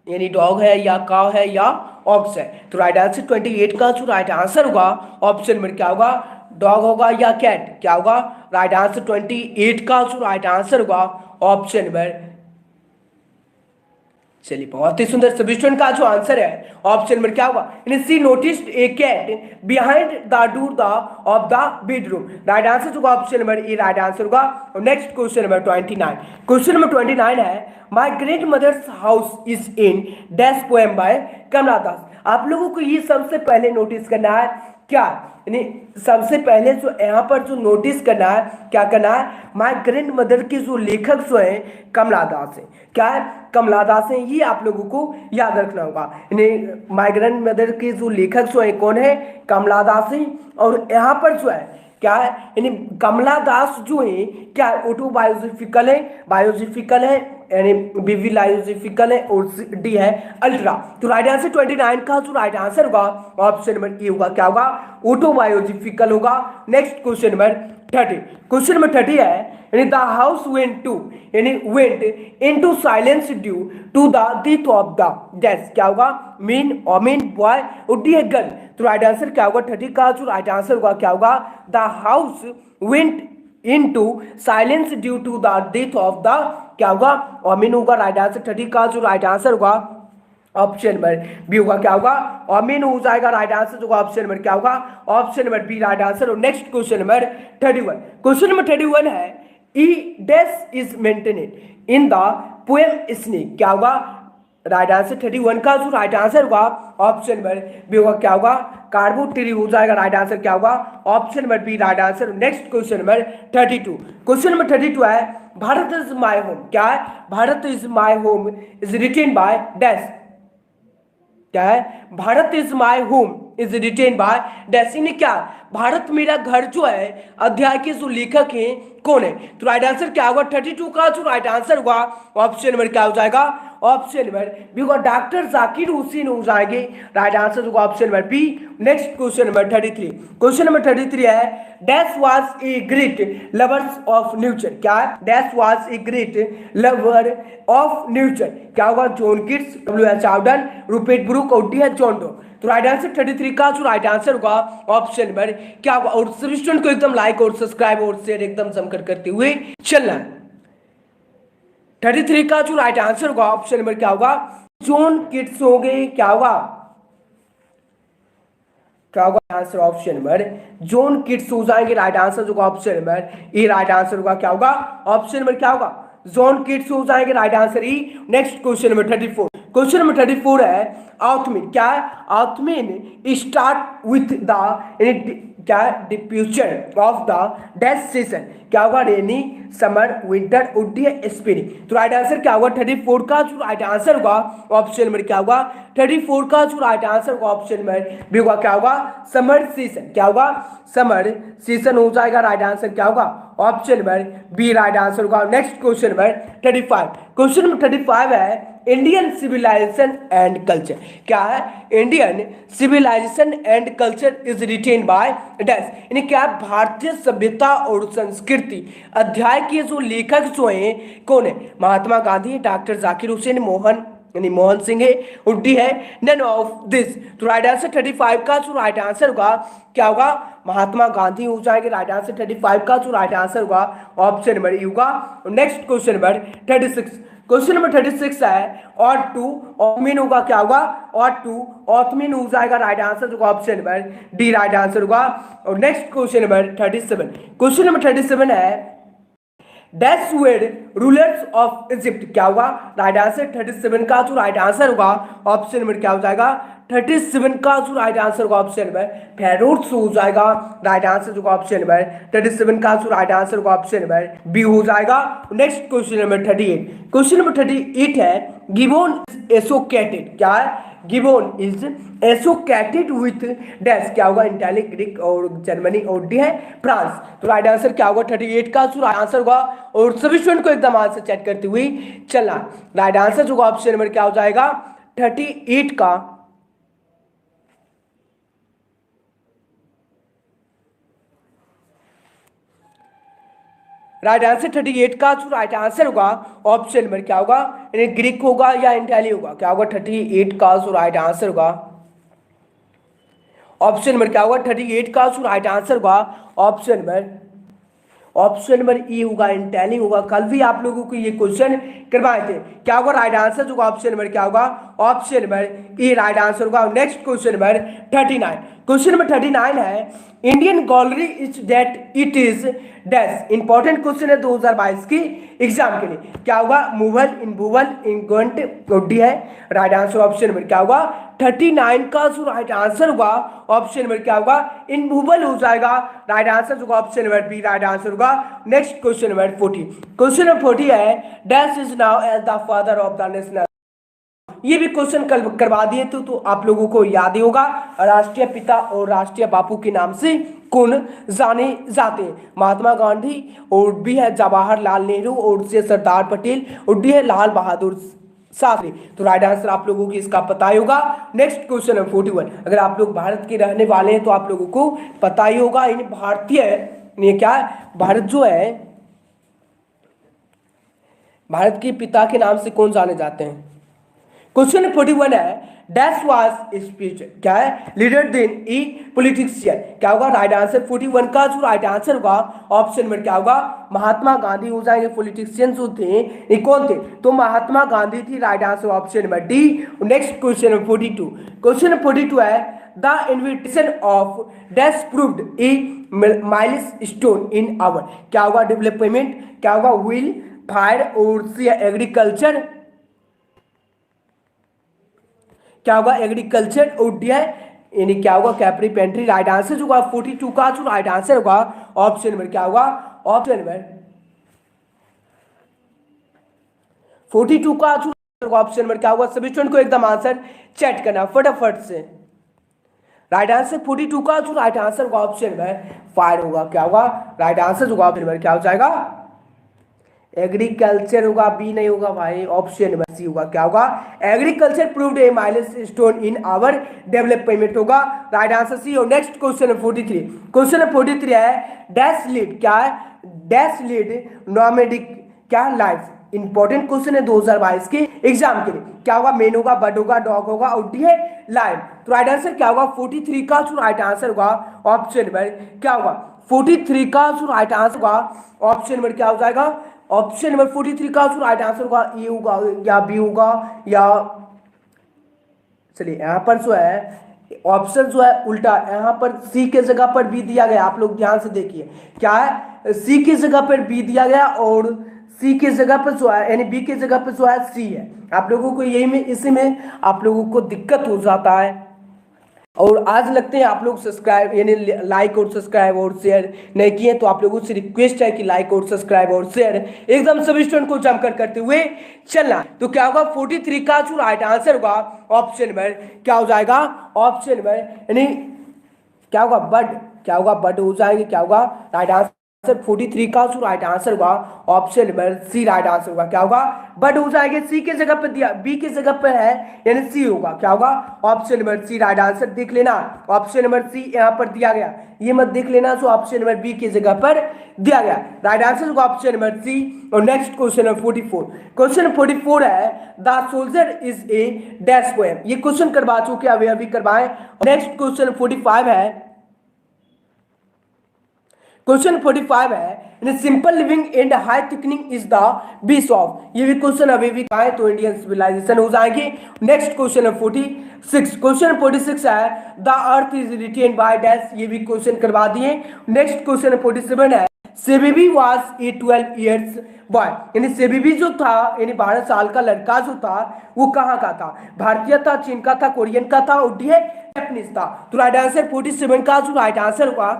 Speaker 1: यानी डॉग है या काव है या ऑक्स है। तो राइट आंसर 28 का जो राइट आंसर होगा ऑप्शन नंबर क्या होगा, डॉग होगा या कैट। क्या होगा, राइट आंसर 28 का जो राइट आंसर होगा ऑप्शन नंबर, चलिए बहुत ही सुंदर, सभी स्टूडेंट का जो आंसर है ऑप्शन नंबर क्या होगा, she noticed a cat behind the door the of the bedroom. Right answer होगा option number A right answer होगा। और next question number 29, question number 29 है my great mother's house is in dash poem by Kamala Das. आप लोगों को ये सबसे पहले नोटिस करना है, क्या यानी सबसे पहले जो यहाँ पर जो नोटिस करना है, क्या करना है, माय ग्रैंड मदर के जो लेखक जो हैं कमला दास है। क्या है, कमला दास है, ये आप लोगों को याद रखना होगा। यानी माय ग्रैंड मदर के जो लेखक जो है कौन है, कमला दास है। और यहाँ पर जो है क्या है, यानी कमला दास जो है क्या ऑटोबायोग्राफिकल है, बायोग्राफिकल है, यानी बिविलायोग्राफिकल है, और डी है अल्ट्रा। तो राइट आंसर 29 का जो राइट आंसर होगा ऑप्शन नंबर ए होगा। क्या होगा, ऑटोबायोग्राफिकल होगा। Next question number 30, question number 30 है यानी द हाउस वेंट टू यानी went into silence due to the death of the dash. क्या होगा, मीन बॉय, और डी है गर्ल। तो राइट आंसर क्या होगा, 30 का जो राइट आंसर होगा क्या होगा, the house went into silence due to the death of the, क्या होगा, ऑमिन होगा। राइट आंसर 30 का जो राइट आंसर होगा ऑप्शन नंबर बी होगा। क्या होगा, ऑमिन हो जाएगा। राइट आंसर होगा ऑप्शन नंबर क्या होगा, option number B right answer. और next question number 31, question number 31 है a dash is maintained in the poem snake. क्या होगा, राइट आंसर 31 का जो राइट आंसर होगा ऑप्शन नंबर बी होगा। क्या होगा, कार्बो ट्री हो जाएगा। राइट आंसर क्या होगा, option number B right answer. Next question number 32, question number 32 है भारत इज माय होम। क्या है, Bharat is my home is written by dash. क्या है, Bharat is my home is written by dash. इन्हें क्या, भारत मेरा घर जो है अध्याय के जो लेखक हैं कौन है। तो राइट आंसर क्या होगा, 32 का जो राइट आंसर होगा ऑप्शन नंबर क्या हो जाएगा, ऑप्शन नंबर बी होगा, डॉक्टर जाकिर हुसैन हो जाएंगे। राइट आंसर होगा option number B. Next question number 33, question number 33 है dash was a great lovers of nature. क्या है, dash was a great lover of nature. क्या होगा, John Keats, W.H. Auden, Rupert Brooke, और डी है जॉन डो। तो राइट आंसर 33 का जो राइट आंसर होगा ऑप्शन नंबर क्या होगा। और सभी स्टूडेंट को एकदम लाइक और सब्सक्राइब और शेयर एकदम जमकर करते हुए चलना। 33 का जो राइट आंसर होगा ऑप्शन नंबर क्या होगा, जॉन किट्स हो गए, क्या होगा, क्या होगा answer option number John Keats हो जाएंगे, राइट आंसर जो ऑप्शन नंबर ई राइट आंसर होगा, क्या होगा ऑप्शन नंबर क्या होगा जॉन किट्स हो जाएंगे, right answer A. Next question number 34, question number 34 है आउथमिन, क्या है आउथमिन स्टार्ट विथ द क्या diffusion of the dash season, क्या होगा रेनी समर विंटर उड्डीय स्प्रिंग। तो राइट आंसर क्या होगा 34 का जो राइट आंसर होगा ऑप्शन नंबर क्या होगा 34 का जो राइट आंसर होगा ऑप्शन नंबर बी होगा, क्या होगा समर सीजन, क्या होगा समर सीजन हो जाएगा, राइट आंसर क्या होगा option number B right answer होगा। Next question number 35, question number 35 है इंडियन सिविलाइजेशन एंड कल्चर, क्या है Indian civilisation and culture is written by dash, यानी क्या भारतीय सभ्यता और संस्कृति अध्याय के जो लेखक जो हैं कौन है, महात्मा गांधी, डॉक्टर जाकिर हुसैन, मोहन यानी मोहन सिंह है, उड्डी है, नन ऑफ दिस। तो राइट आंसर 35 का जो राइट आंसर होगा क्या होगा महात्मा गांधी हो जाएंगे, राइट आंसर 35 का जो राइट आंसर होगा ऑप्शन नंबर ई होगा। Next question number 36, question number 36 है और टू ऑथमिन होगा, क्या होगा और टू ऑथमिन हो जाएगा, राइट आंसर होगा option number D right answer होगा। और next question number 37, question number 37 है dash were rulers of Egypt, क्या होगा राइट आंसर 37 का जो राइट आंसर होगा ऑप्शन नंबर क्या हो जाएगा 37 का जो राइट आंसर होगा ऑप्शन नंबर फेरोड्स हो जाएगा, राइट आंसर होगा ऑप्शन नंबर 37 का जो राइट आंसर होगा ऑप्शन नंबर बी हो जाएगा। Next question number 38, question number 38 है गिबोन एसोकेटेड, क्या है गिबोन इज एसोकेटेड विथ डैश, क्या होगा इटाली, ग्रीक और जर्मनी और डी है फ्रांस। तो राइट आंसर क्या होगा 38 का जो राइट आंसर होगा, और सभी स्टूडेंट को एकदम आंसर चेक करते हुए चलना, राइट आंसर होगा ऑप्शन नंबर क्या हो जाएगा 38 का राइट आंसर 38 का जो राइट आंसर होगा ऑप्शन नंबर क्या होगा ग्रीक होगा या इटाली होगा, क्या होगा 38 का जो राइट आंसर होगा ऑप्शन नंबर क्या होगा 38 का जो राइट आंसर होगा ऑप्शन नंबर ई होगा इटाली होगा। कल भी आप लोगों को ये क्वेश्चन करवाए थे, क्या होगा राइट आंसर जो ऑप्शन नंबर क्या होगा ऑप्शन नंबर ई राइट आंसर होगा। Next question number 39, question number 39 है Indian gallery is that it is dash, important question है 2022 की एग्जाम के लिए, क्या होगा मूवल इनवूवल इंगोंट ओडी है, राइट आंसर ऑप्शन नंबर क्या होगा 39 का जो राइट आंसर होगा ऑप्शन नंबर क्या होगा इनवूवल हो जाएगा, राइट आंसर होगा option number B right answer होगा। Next question number 40, question number 40 है dash is now as the father of the national, ये भी क्वेश्चन कल करवा दिए तो आप लोगों को याद ही होगा राष्ट्रीय पिता और राष्ट्रीय बापू के नाम से कौन जाने जाते हैं, महात्मा गांधी और भी है जवाहरलाल नेहरू और से सरदार पटेल और डी है लाल बहादुर शास्त्री। तो राइट आंसर आप लोगों को इसका पता ही होगा। नेक्स्ट क्वेश्चन है 41, अगर आप लोग भारत के रहने वाले हैं तो आप लोगों को पता ही होगा इन भारतीय ये क्या है भारत जो है भारत के पिता के नाम से कौन जाने जाते हैं। क्वेश्चन 41 है डैश वाज स्पीच, क्या है लीडर देन ई पॉलिटिशियन, क्या होगा राइट आंसर 41 का जो राइट आंसर होगा ऑप्शन नंबर क्या होगा महात्मा गांधी हो जाएंगे, पॉलिटिशियन जो थे ये कौन थे तो महात्मा गांधी थी, right answer option number D. Next question 42, question 42 है the invitation of dash proved a milestone in our, क्या होगा डेवलपमेंट, क्या होगा व्हील फायर और एग्रीकल्चर, क्या होगा एग्रीकल्चर उड्डयन यानी क्या होगा कैप्री पेंट्री, राइट आंसर जो होगा 42 का जो राइट आंसर होगा ऑप्शन नंबर क्या होगा ऑप्शन नंबर 42 का जो ऑप्शन नंबर क्या होगा। सभी स्टूडेंट को एकदम आंसर चेक करना फटाफट से, राइट आंसर 42 का जो राइट आंसर होगा ऑप्शन नंबर फायर होगा, क्या होगा राइट आंसर होगा ऑप्शन नंबर क्या हो जाएगा एग्रीकल्चर होगा, बी नहीं होगा भाई ऑप्शन नंबर सी होगा, क्या होगा agriculture proved a milestone in our development होगा, राइट आंसर सी। और नेक्स्ट क्वेश्चन 43, क्वेश्चन 43 है डैश लीड, क्या है डैश लीड नॉमेडिक क्या लाइफ, इंपॉर्टेंट क्वेश्चन है 2022 के एग्जाम के लिए, क्या होगा मेन होगा बर्ड होगा डॉग होगा और डी है लायन। तो राइट आंसर क्या होगा 43 का जो राइट आंसर होगा ऑप्शन नंबर क्या होगा 43 का जो राइट आंसर होगा ऑप्शन नंबर क्या हो जाएगा ऑप्शन नंबर 43 का जो राइट आंसर होगा ए होगा या बी होगा या चलिए यहाँ पर जो है ऑप्शन जो है उल्टा, यहाँ पर सी के जगह पर बी दिया गया, आप लोग ध्यान से देखिए क्या है, सी की जगह पर बी दिया गया और सी की जगह पर जो है यानी बी की जगह पर जो है सी है। आप लोगों को यही में इसी में आप लोगों को दिक्कत हो जाता है। और आज लगते हैं आप लोग सब्सक्राइब यानी लाइक और सब्सक्राइब और शेयर नहीं किए, तो आप लोगों से रिक्वेस्ट है कि लाइक और सब्सक्राइब और शेयर एकदम सभी स्टूडेंट को जमकर करते हुए चलना। तो क्या होगा 43 का जो राइट आंसर होगा ऑप्शन नंबर क्या हो जाएगा, ऑप्शन नंबर यानी क्या होगा बड, क्या होगा बड हो जाएंगे, क्या होगा राइट आंसर 43 का जो राइट आंसर होगा option number C right answer होगा, क्या होगा बट हो जाएगा। सी के जगह पर दिया, बी के जगह पर है यानी सी होगा, क्या होगा option number C right answer. देख लेना ऑप्शन नंबर सी यहाँ पर दिया गया, ये मत देख लेना जो ऑप्शन नंबर बी की जगह पर दिया गया, राइट आंसर होगा ऑप्शन नंबर सी। और नेक्स्ट क्वेश्चन नंबर 44, क्वेश्चन 44 है the soldier is a dash poem. ये क्वेश्चन करवा चुके अभी करवाए। नेक्स्ट क्वेश्चन 45 है, क्वेश्चन 45 है simple living and high thickening is the base of. ये भी क्वेश्चन अभी भी आए तो इंडियन सिविलाइजेशन हो जाएंगे। नेक्स्ट क्वेश्चन है 46, क्वेश्चन 46 है the earth is written by dash. ये भी क्वेश्चन करवा दिए। नेक्स्ट क्वेश्चन 47 है सेबीबी वाज ए 12 इयर्स बॉय। यानी सेबीबी जो था यानी 12 साल का लड़का जो था वो कहाँ का था, भारतीय था, चीन का था, कोरियन का था और जापानीज था। तो राइट आंसर 47 का जो राइट आंसर होगा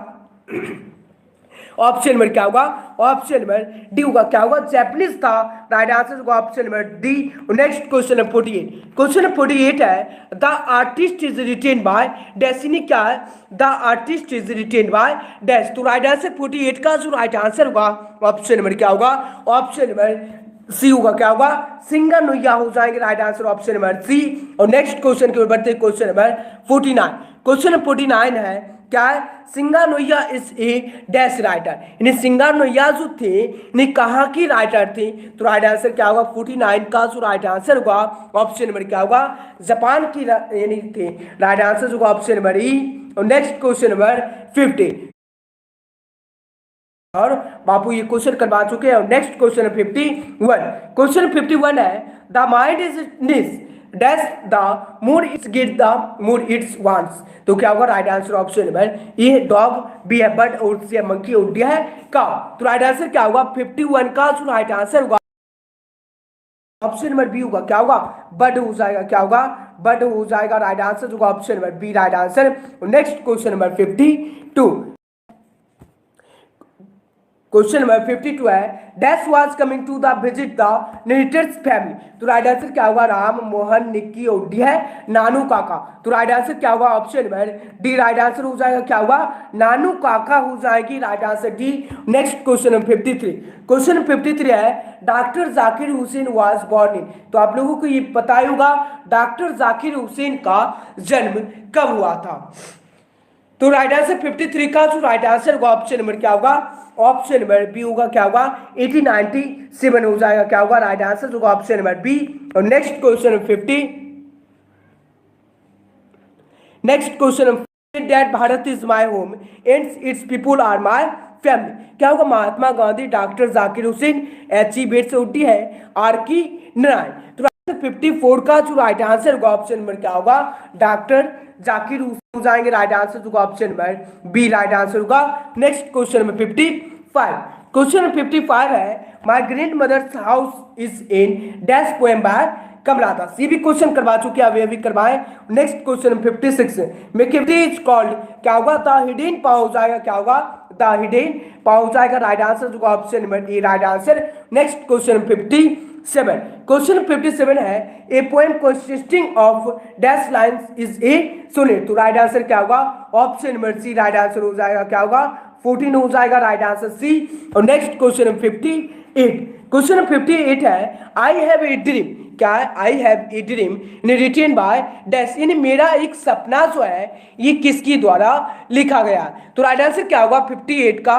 Speaker 1: ऑप्शन नंबर क्या होगा, ऑप्शन नंबर डी होगा, क्या होगा जापानीज था, राइट आंसर होगा option number D. Next question है 48, क्वेश्चन 48 है the artist is written by डैशिनी। क्या है the artist is written by dash. तो राइट आंसर 48 का जो राइट आंसर होगा ऑप्शन नंबर क्या होगा, ऑप्शन नंबर सी होगा, क्या होगा सिंगानुया हो जाएंगे, right answer option number C. और नेक्स्ट क्वेश्चन के ऊपर बढ़ते क्वेश्चन नंबर 49, क्वेश्चन 49 है क्या है सिंगानुया इज ए डैश राइटर। यानी सिंगानुया जो थे यानी कहाँ की राइटर थे। तो राइट आंसर क्या होगा 49 का जो राइट आंसर होगा ऑप्शन नंबर क्या होगा जापान की यानी थे, राइट आंसर होगा ऑप्शन नंबर ई। और नेक्स्ट क्वेश्चन नंबर 50 और बापू ये क्वेश्चन करवा चुके हैं। और नेक्स्ट क्वेश्चन 51, क्वेश्चन 51 है द माइंड इज निस dash the mood its get the mood its wants. तो क्या होगा right answer option number A dog, B है बर्ड और सी है मंकी और डी है काउ। तो राइट आंसर क्या होगा 51 का जो राइट आंसर होगा ऑप्शन नंबर बी होगा, क्या होगा बर्ड हो जाएगा, क्या होगा बर्ड हो जाएगा, राइट आंसर होगा option number B right answer. Next question number 52, question number 52 है dash was coming to the visit the नेटर्स फैमिली। तो राइट आंसर क्या होगा राम, मोहन, निक्की और डी है नानू काका। तो राइट आंसर क्या होगा option number D right answer हो जाएगा, क्या होगा नानू काका हो जाएगी, right answer D. Next question number 53, question 53 है doctor Zakir Hussain was born in. तो आप लोगों को ये पता ही होगा डॉक्टर जाकिर हुसैन का जन्म कब हुआ था। तो राइट आंसर 53 का जो राइट आंसर होगा ऑप्शन नंबर क्या होगा, ऑप्शन नंबर बी होगा, क्या होगा 1897 हो जाएगा, क्या होगा राइट आंसर होगा ऑप्शन नंबर बी। और next question 50, next question that Bharat is my home and it's people are my family. क्या होगा Mahatma Gandhi, doctor Zakir Hussain, H E. Bates होती है, आर की नारायण। तो 54 का जो राइट आंसर होगा ऑप्शन नंबर क्या होगा डॉक्टर जाकिर हुसैन हो जाएंगे, राइट आंसर होगा option number B right answer होगा। Next question number 55, question number 55 है my grandmother's house is in dash poem by Kamala Das. ये भी क्वेश्चन करवा चुके हैं अभी करवाए। नेक्स्ट क्वेश्चन 56 मेकेवटी इज कॉल्ड, क्या होगा द हिडन पाव हो जाएगा, क्या होगा द हिडन पाव हो जाएगा, राइट आंसर होगा option number A right answer. Next question 57, question 57 है a poem consisting of dash lines is a sonnet. तो राइट आंसर क्या होगा option number C right answer हो जाएगा, क्या होगा 14 हो जाएगा, राइट आंसर सी। और नेक्स्ट क्वेश्चन 58, क्वेश्चन 58 है आई हैव ए ड्रीम। क्या है I have a dream retain by dash. यानी मेरा एक सपना जो है ये किसकी द्वारा लिखा गया। तो राइट आंसर क्या होगा 58 का,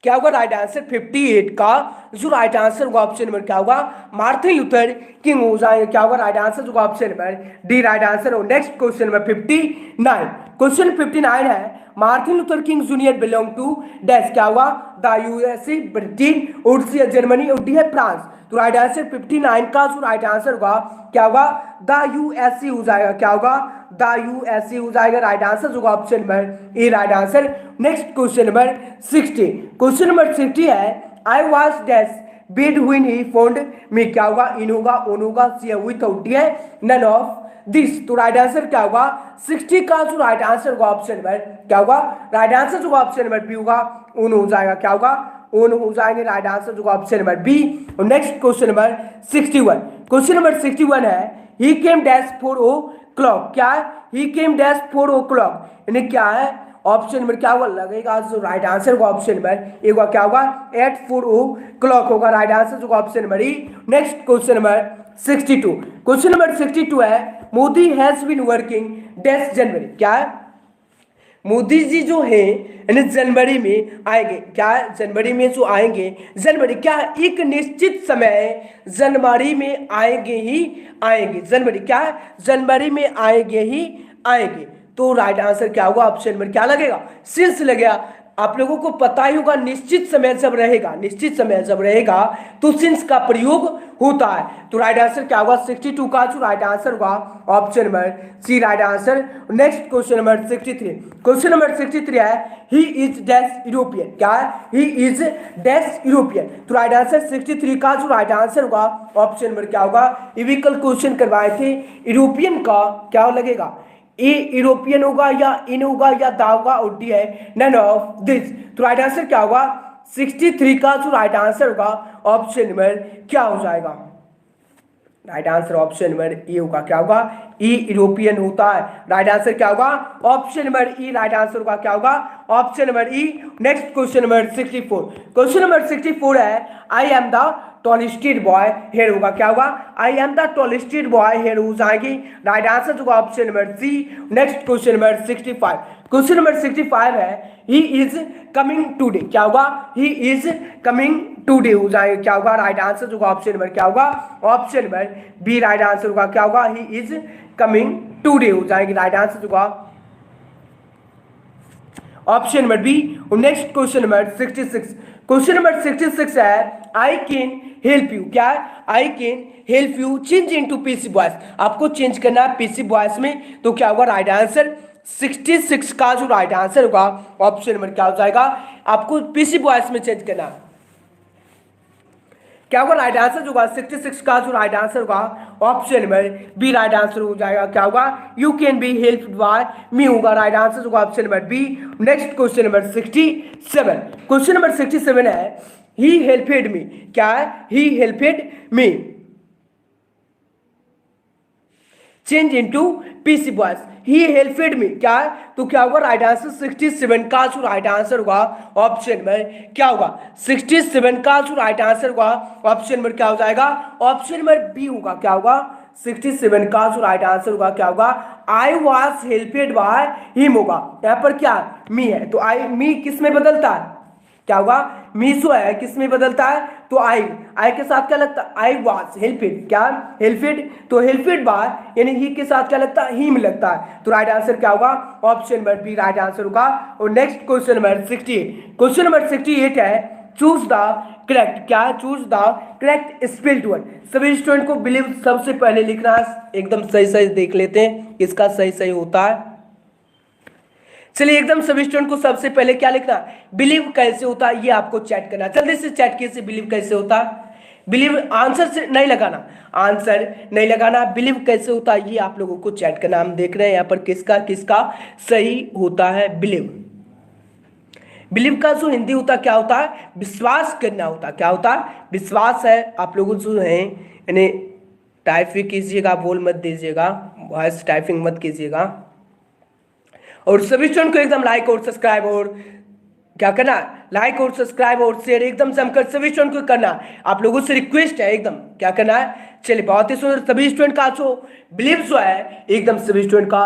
Speaker 1: क्या होगा राइट आंसर 58 का जो राइट आंसर होगा ऑप्शन नंबर क्या होगा मार्टिन लूथर किंग हो जाएगा, क्या होगा राइट आंसर होगा option number D right answer. और नेक्स्ट क्वेश्चन नंबर 59, क्वेश्चन 59 है Martin Luther King junior belong to dash, क्या हुआ, the USA, Britain, Russia, Germany और डी है फ्रांस। तो राइट आंसर 59 का जो राइट आंसर होगा क्या होगा, द यूएसए हो जाएगा, क्या होगा, द यूएसए हो जाएगा। राइट आंसर होगा option number A right answer. Next question number 60, question number 60 है I was dash bid when he found me, क्या होगा, इन होगा, ओन होगा, सी विदाउट डी है, नन ऑफ दिस। तो राइट आंसर क्या होगा, 60 का जो राइट आंसर होगा ऑप्शन नंबर क्या होगा, राइट आंसर जो ऑप्शन नंबर बी होगा, ओन हो जाएगा, क्या होगा, ओन हो जाएंगे। राइट आंसर जो ऑप्शन नंबर बी। और next question number 61, question number 61 है ही केम डैश 4 o'clock, क्या है, ही केम डैश 4 o'clock, यानी क्या है, ऑप्शन नंबर क्या होगा लगेगा, जो राइट आंसर होगा ऑप्शन नंबर ए होगा, क्या होगा, एट 4 o'clock होगा। राइट आंसर होगा ऑप्शन नंबर ई। Next question number 62, question number 62 है Modi has been working dash January, क्या है, मोदी जी जो है यानी जनवरी में आएंगे, क्या है, जनवरी में जो आएंगे, जनवरी क्या है, एक निश्चित समय जनवरी में आएंगे ही आएंगे, जनवरी क्या है, जनवरी में आएंगे ही आएंगे। तो राइट आंसर क्या होगा, ऑप्शन नंबर क्या लगेगा, सिंस लगेगा। आप लोगों को पता ही होगा निश्चित समय जब रहेगा, निश्चित समय जब रहेगा तो सिंस का प्रयोग होता है। तो राइट आंसर क्या होगा, 62 का जो राइट आंसर होगा option number C right answer. Next question number 63, question number 63 है ही इज डैश यूरोपियन, क्या है, ही इज डैश यूरोपियन। तो राइट आंसर 63 का जो राइट आंसर होगा ऑप्शन नंबर क्या होगा, ये भी कल क्वेश्चन करवाए थे, यूरोपियन का क्या लगेगा, ए यूरोपियन होगा या इन होगा या दा होगा और डी है नन ऑफ दिस। तो राइट आंसर क्या होगा, 63 का जो राइट आंसर होगा ऑप्शन नंबर क्या हो जाएगा, right answer option number A होगा, क्या होगा, ई यूरोपियन होता है। राइट आंसर क्या होगा, ऑप्शन नंबर ई राइट आंसर होगा, क्या होगा, ऑप्शन नंबर ई। Next question number 64, question number 64 है I am the tallest boy here होगा, क्या होगा, I am the tallest boy here हो जाएगी। राइट आंसर होगा option number C. Next question number 65, question number 65 है ही इज कमिंग टूडे, क्या होगा, ही इज कमिंग टूडे हो जाएगा, क्या होगा, राइट आंसर होगा ऑप्शन नंबर क्या होगा, option number B right answer होगा, क्या होगा, ही इज कमिंग टूडे हो जाएगी। राइट आंसर होगा option number B. Next question number 66, question number 66 है आई कैन हेल्प यू, क्या है, I can help you change into passive voice, आपको चेंज करना है पीसी वॉइस में। तो क्या होगा, राइट आंसर 66 का जो राइट आंसर होगा ऑप्शन नंबर क्या हो जाएगा, आपको पीसी वॉइस में चेंज करना है, क्या होगा, राइट आंसर होगा 66 का जो राइट आंसर होगा option number B right answer हो जाएगा, क्या होगा, you can be help by me होगा। राइट आंसर होगा option number B. Next question number 67, question number 67 है ही हेल्पेड मी, क्या है, he helped me change into passive voice, he helped me, क्या है, तो क्या होगा, राइट आंसर 67 का जो राइट आंसर होगा ऑप्शन नंबर क्या होगा, 67 का जो राइट आंसर होगा ऑप्शन नंबर क्या हो जाएगा, ऑप्शन नंबर बी होगा, क्या होगा, 67 का जो राइट आंसर होगा क्या होगा, आई वॉज हेल्पेड बाय हिम होगा। यहाँ पर क्या मी है तो आई मी किस में बदलता है, क्या होगा, मीसो है किस में बदलता है, तो आई के साथ क्या लगता है, आई वाज हेल्पेड, क्या हेल्पेड, तो हेल्पेड बाय यानी ही के साथ क्या लगता है, ही में लगता है। तो राइट आंसर क्या होगा, option number B right answer होगा। और next question number 68, question number 68 है चूज द करेक्ट, क्या है, choose the correct spelled word. सभी स्टूडेंट को बिलीव सबसे पहले लिखना है, एकदम सही सही देख लेते हैं किसका सही सही होता है। चलिए एकदम सभी स्टूडेंट को सबसे पहले क्या लिखना, बिलीव कैसे होता है ये आपको चैट करना, जल्दी से चैट कीजिए बिलीव कैसे होता है। बिलीव आंसर से नहीं लगाना, आंसर नहीं लगाना, बिलीव कैसे होता है ये आप लोगों को चैट करना। हम देख रहे हैं यहाँ पर किसका किसका सही होता है बिलीव। बिलीव का जो हिंदी होता क्या होता है, विश्वास करना होता, क्या होता है, विश्वास है। आप लोगों जो है यानी टाइपिंग कीजिएगा, बोल मत दीजिएगा, वॉइस टाइपिंग मत कीजिएगा। और सभी स्टूडेंट को एकदम लाइक और सब्सक्राइब और क्या करना, लाइक और सब्सक्राइब और शेयर एकदम जमकर सभी स्टूडेंट को करना। आप लोगों से रिक्वेस्ट है एकदम क्या करना है। चलिए बहुत ही सुंदर सभी स्टूडेंट का जो बिलीव जो है एकदम सभी स्टूडेंट का,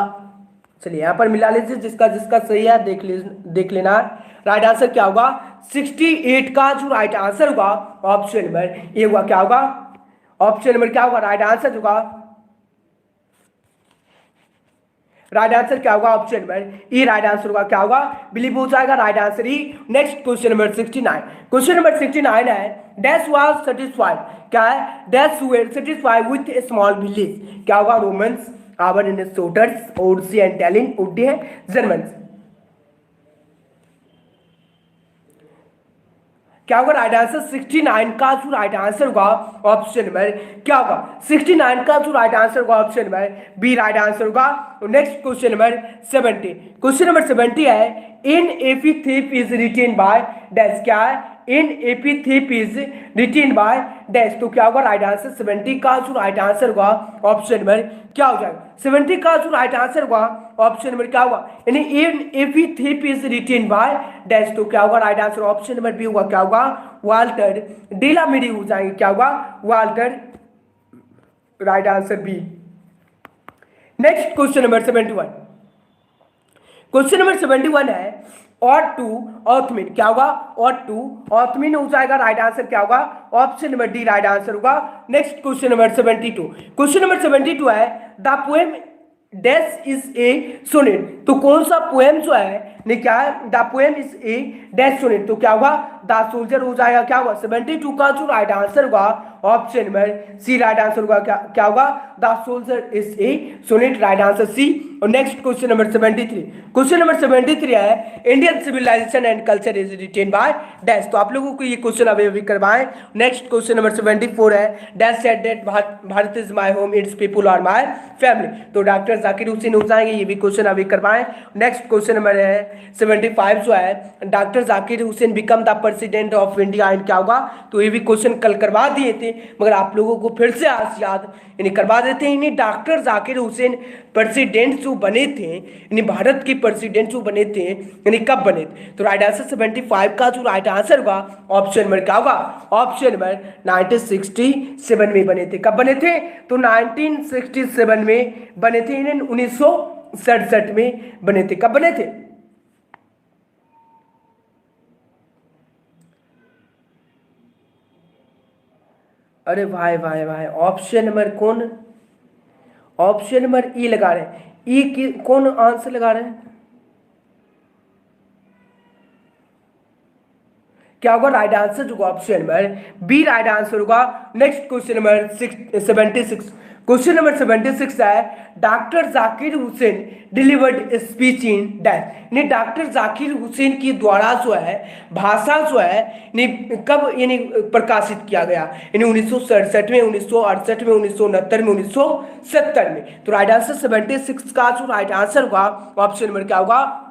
Speaker 1: चलिए यहाँ पर मिला लीजिए जिसका जिसका सही है देख लेना। राइट आंसर क्या होगा, 68 का जो राइट आंसर होगा ऑप्शन नंबर ए होगा, क्या होगा, ऑप्शन नंबर क्या होगा, राइट आंसर होगा राइट आंसर क्या होगा? ऑप्शन नंबर ई राइट आंसर होगा। क्या होगा? बिलीव हो जाएगा। Right answer A. Next question number 69। Question number 69 है डैश वाज सेटिस्फाइड। क्या है? Dash were satisfied with a small village. क्या होगा? रोमन्स, आवर इन सोटर्स, ओडसी एंड टैलिन, उड्डी है जर्मन्स। क्या होगा? राइट आंसर 69 का जो राइट आंसर होगा ऑप्शन नंबर क्या होगा? 69 का जो राइट आंसर होगा option number B right answer होगा। Next question number 70। Question number 70 है an epitaph is written by dash. क्या है? An epitaph is written by dash. तो क्या होगा? राइट आंसर 70 का जो राइट आंसर होगा ऑप्शन नंबर क्या हो जाएगा? 70 का जो राइट आंसर होगा ऑप्शन नंबर क्या होगा? यानी an epitaph is written by dash. तो क्या होगा? Right answer option number B होगा। क्या होगा? वाल्टर डेलामीरी हो जाएंगे। क्या होगा? Walter, right answer B. Next question number 71। Question number 71 है और टू ऑर्थमीन। क्या होगा? और टू ऑर्थमीन हो जाएगा। राइट आंसर क्या होगा? Option number D right answer होगा। Next question number 72। Question number 72 है the poem dash is a sonnet. तो कौन सा पोएम जो है ने क्या है? The poem is a dash sonnet. तो क्या होगा? द सोल्जर हो जाएगा। क्या होगा? 72 का जो राइट आंसर होगा option number C right answer होगा। क्या होगा? The soldier is a sonnet, right answer C. और next question number 73। Question number 73 है Indian civilisation and culture is written by dash. तो आप लोगों को ये क्वेश्चन अभी करवाएं। नेक्स्ट क्वेश्चन नंबर 74 है dash said that Bharat is my home, it's people are my family. तो डॉक्टर जाकिर हुसैन हो जाएंगे। ये भी क्वेश्चन अभी करवाएं। नेक्स्ट क्वेश्चन नंबर है 75 जो है doctor Zakir Hussain become the president of India and. क्या होगा? तो ये भी क्वेश्चन कल करवा दिए थे मगर आप लोगों को फिर से आज याद यानी करवा देते हैं। इन्हें डॉक्टर जाकिर हुसैन प्रेसिडेंट जो बने थे, यानी भारत के प्रेसिडेंट जो बने थे, यानी कब बने थे? तो राइट आंसर 75 का जो राइट आंसर होगा ऑप्शन नंबर क्या होगा? ऑप्शन नंबर 1967 में बने थे। कब बने थे? तो 1967 में बने थे। इन्हें 1967 में बने थे। कब बने थे? अरे भाई भाई भाई, ऑप्शन नंबर कौन? ऑप्शन नंबर ई लगा रहे हैं। ई की कौन आंसर लगा रहे हैं? क्या होगा? राइट आंसर जो option number B right answer होगा। Next question number 76। Question number 76 है doctor Zakir Hussain delivered speech in dash. यानी डॉक्टर जाकिर हुसैन की द्वारा जो है भाषा जो है कब यानी प्रकाशित किया गया? यानी 1967 में, 1968 में, 1969 में, 1970 में। तो राइट आंसर 76 का जो राइट आंसर होगा ऑप्शन नंबर क्या होगा?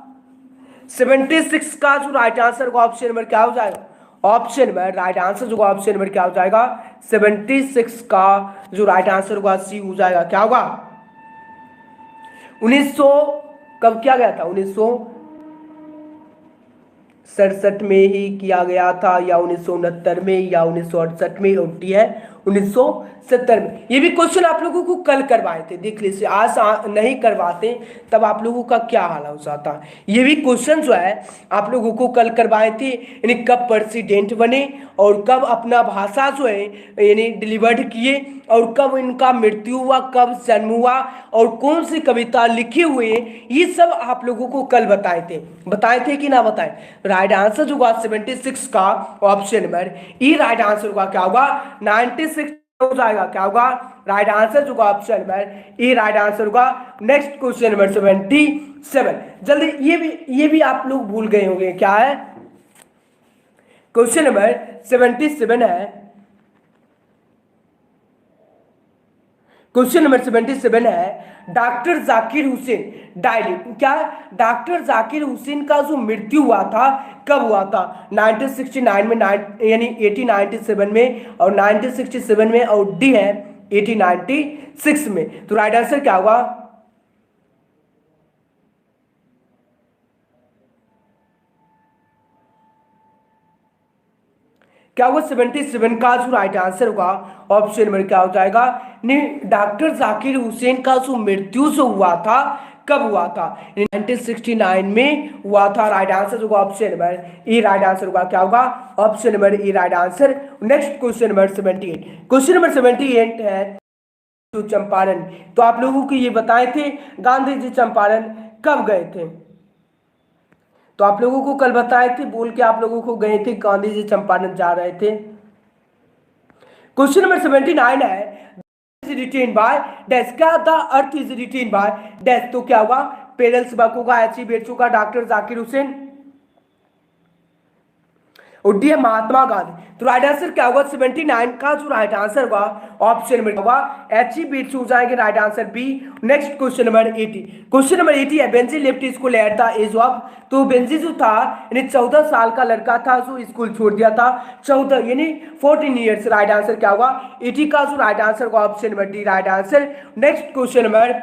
Speaker 1: 76 का जो राइट आंसर होगा ऑप्शन नंबर क्या हो जाएगा? ऑप्शन नंबर राइट आंसर जो ऑप्शन नंबर क्या हो जाएगा? 76 का जो राइट आंसर होगा सी हो जाएगा। क्या होगा? 1900 कब किया गया था? 1967 में ही किया गया था या 1969 में या 1968 में? उल्टी है 1970 में। ये भी क्वेश्चन आप लोगों को कल करवाए थे, देख लीजिए। आज नहीं करवाते तब आप लोगों का क्या हाल हो जाता। ये भी क्वेश्चन जो है आप लोगों को कल करवाए थे, यानी कब प्रेसिडेंट बने और कब अपना भाषा जो है यानी डिलीवर्ड किए और कब इनका मृत्यु हुआ, कब जन्म हुआ और कौन सी कविता लिखी हुई है, ये सब आप लोगों को कल बताए थे कि ना बताए? राइट आंसर जो होगा 76 का ऑप्शन नंबर ई राइट आंसर होगा। क्या होगा? 96 हो जाएगा। क्या होगा? राइट आंसर जो होगा ऑप्शन नंबर ई राइट आंसर होगा। Next question number 77। जल्दी ये भी आप लोग भूल गए होंगे। क्या है? क्वेश्चन नंबर 77 है। क्वेश्चन नंबर 77 है डॉक्टर जाकिर हुसैन डाइड। क्या? डॉक्टर जाकिर हुसैन का जो मृत्यु हुआ था कब हुआ था? 1969 में, यानी 1897 में और 1967 में और डी है 1896 में। तो राइट आंसर क्या होगा? क्या होगा? 77 का जो राइट आंसर होगा ऑप्शन नंबर क्या हो जाएगा? डॉक्टर जाकिर हुसैन का जो मृत्यु जो हुआ था कब हुआ था? 1969 में हुआ था। राइट आंसर होगा ऑप्शन नंबर ई राइट आंसर होगा। क्या होगा? ऑप्शन नंबर ई right answer. Next question number 78। Question number 78 है टू चंपारण। तो आप लोगों को ये बताए थे गांधी जी चंपारण कब गए थे, तो आप लोगों को कल बताए थे, बोल के आप लोगों को गए थे गांधी जी चंपारण जा रहे थे। क्वेश्चन नंबर 79 है रिटेन बाय डैश, क्या the earth is written by dash, तो क्या होगा पेरेंट्स बक होगा, एच.ई. बेट्स होगा, डॉक्टर जाकिर हुसैन, उड्डी है महात्मा गांधी। तो राइट आंसर क्या होगा 79 का जो राइट आंसर होगा ऑप्शन में होगा एच.ई. बेट्स हो जाएंगे right answer B. Next question number 80, question number 80 है Benjy left school at the age of, तो बेंजी जो था यानी 14 साल का लड़का था जो स्कूल छोड़ दिया था, 14 यानी 14 ईयर्स। राइट आंसर क्या होगा 80 का जो राइट आंसर होगा option number D right answer. Next question number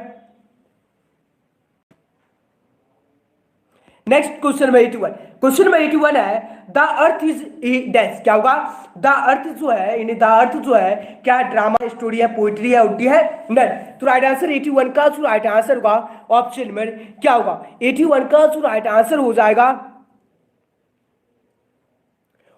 Speaker 1: 81, question number 81 है द अर्थ इज डैश, क्या होगा द अर्थ जो है यानी द अर्थ जो है क्या ड्रामा स्टोरी है पोइट्री है उड्डी है नन। तो राइट आंसर 81 का जो राइट आंसर होगा ऑप्शन नंबर क्या होगा 81 का जो राइट आंसर हो जाएगा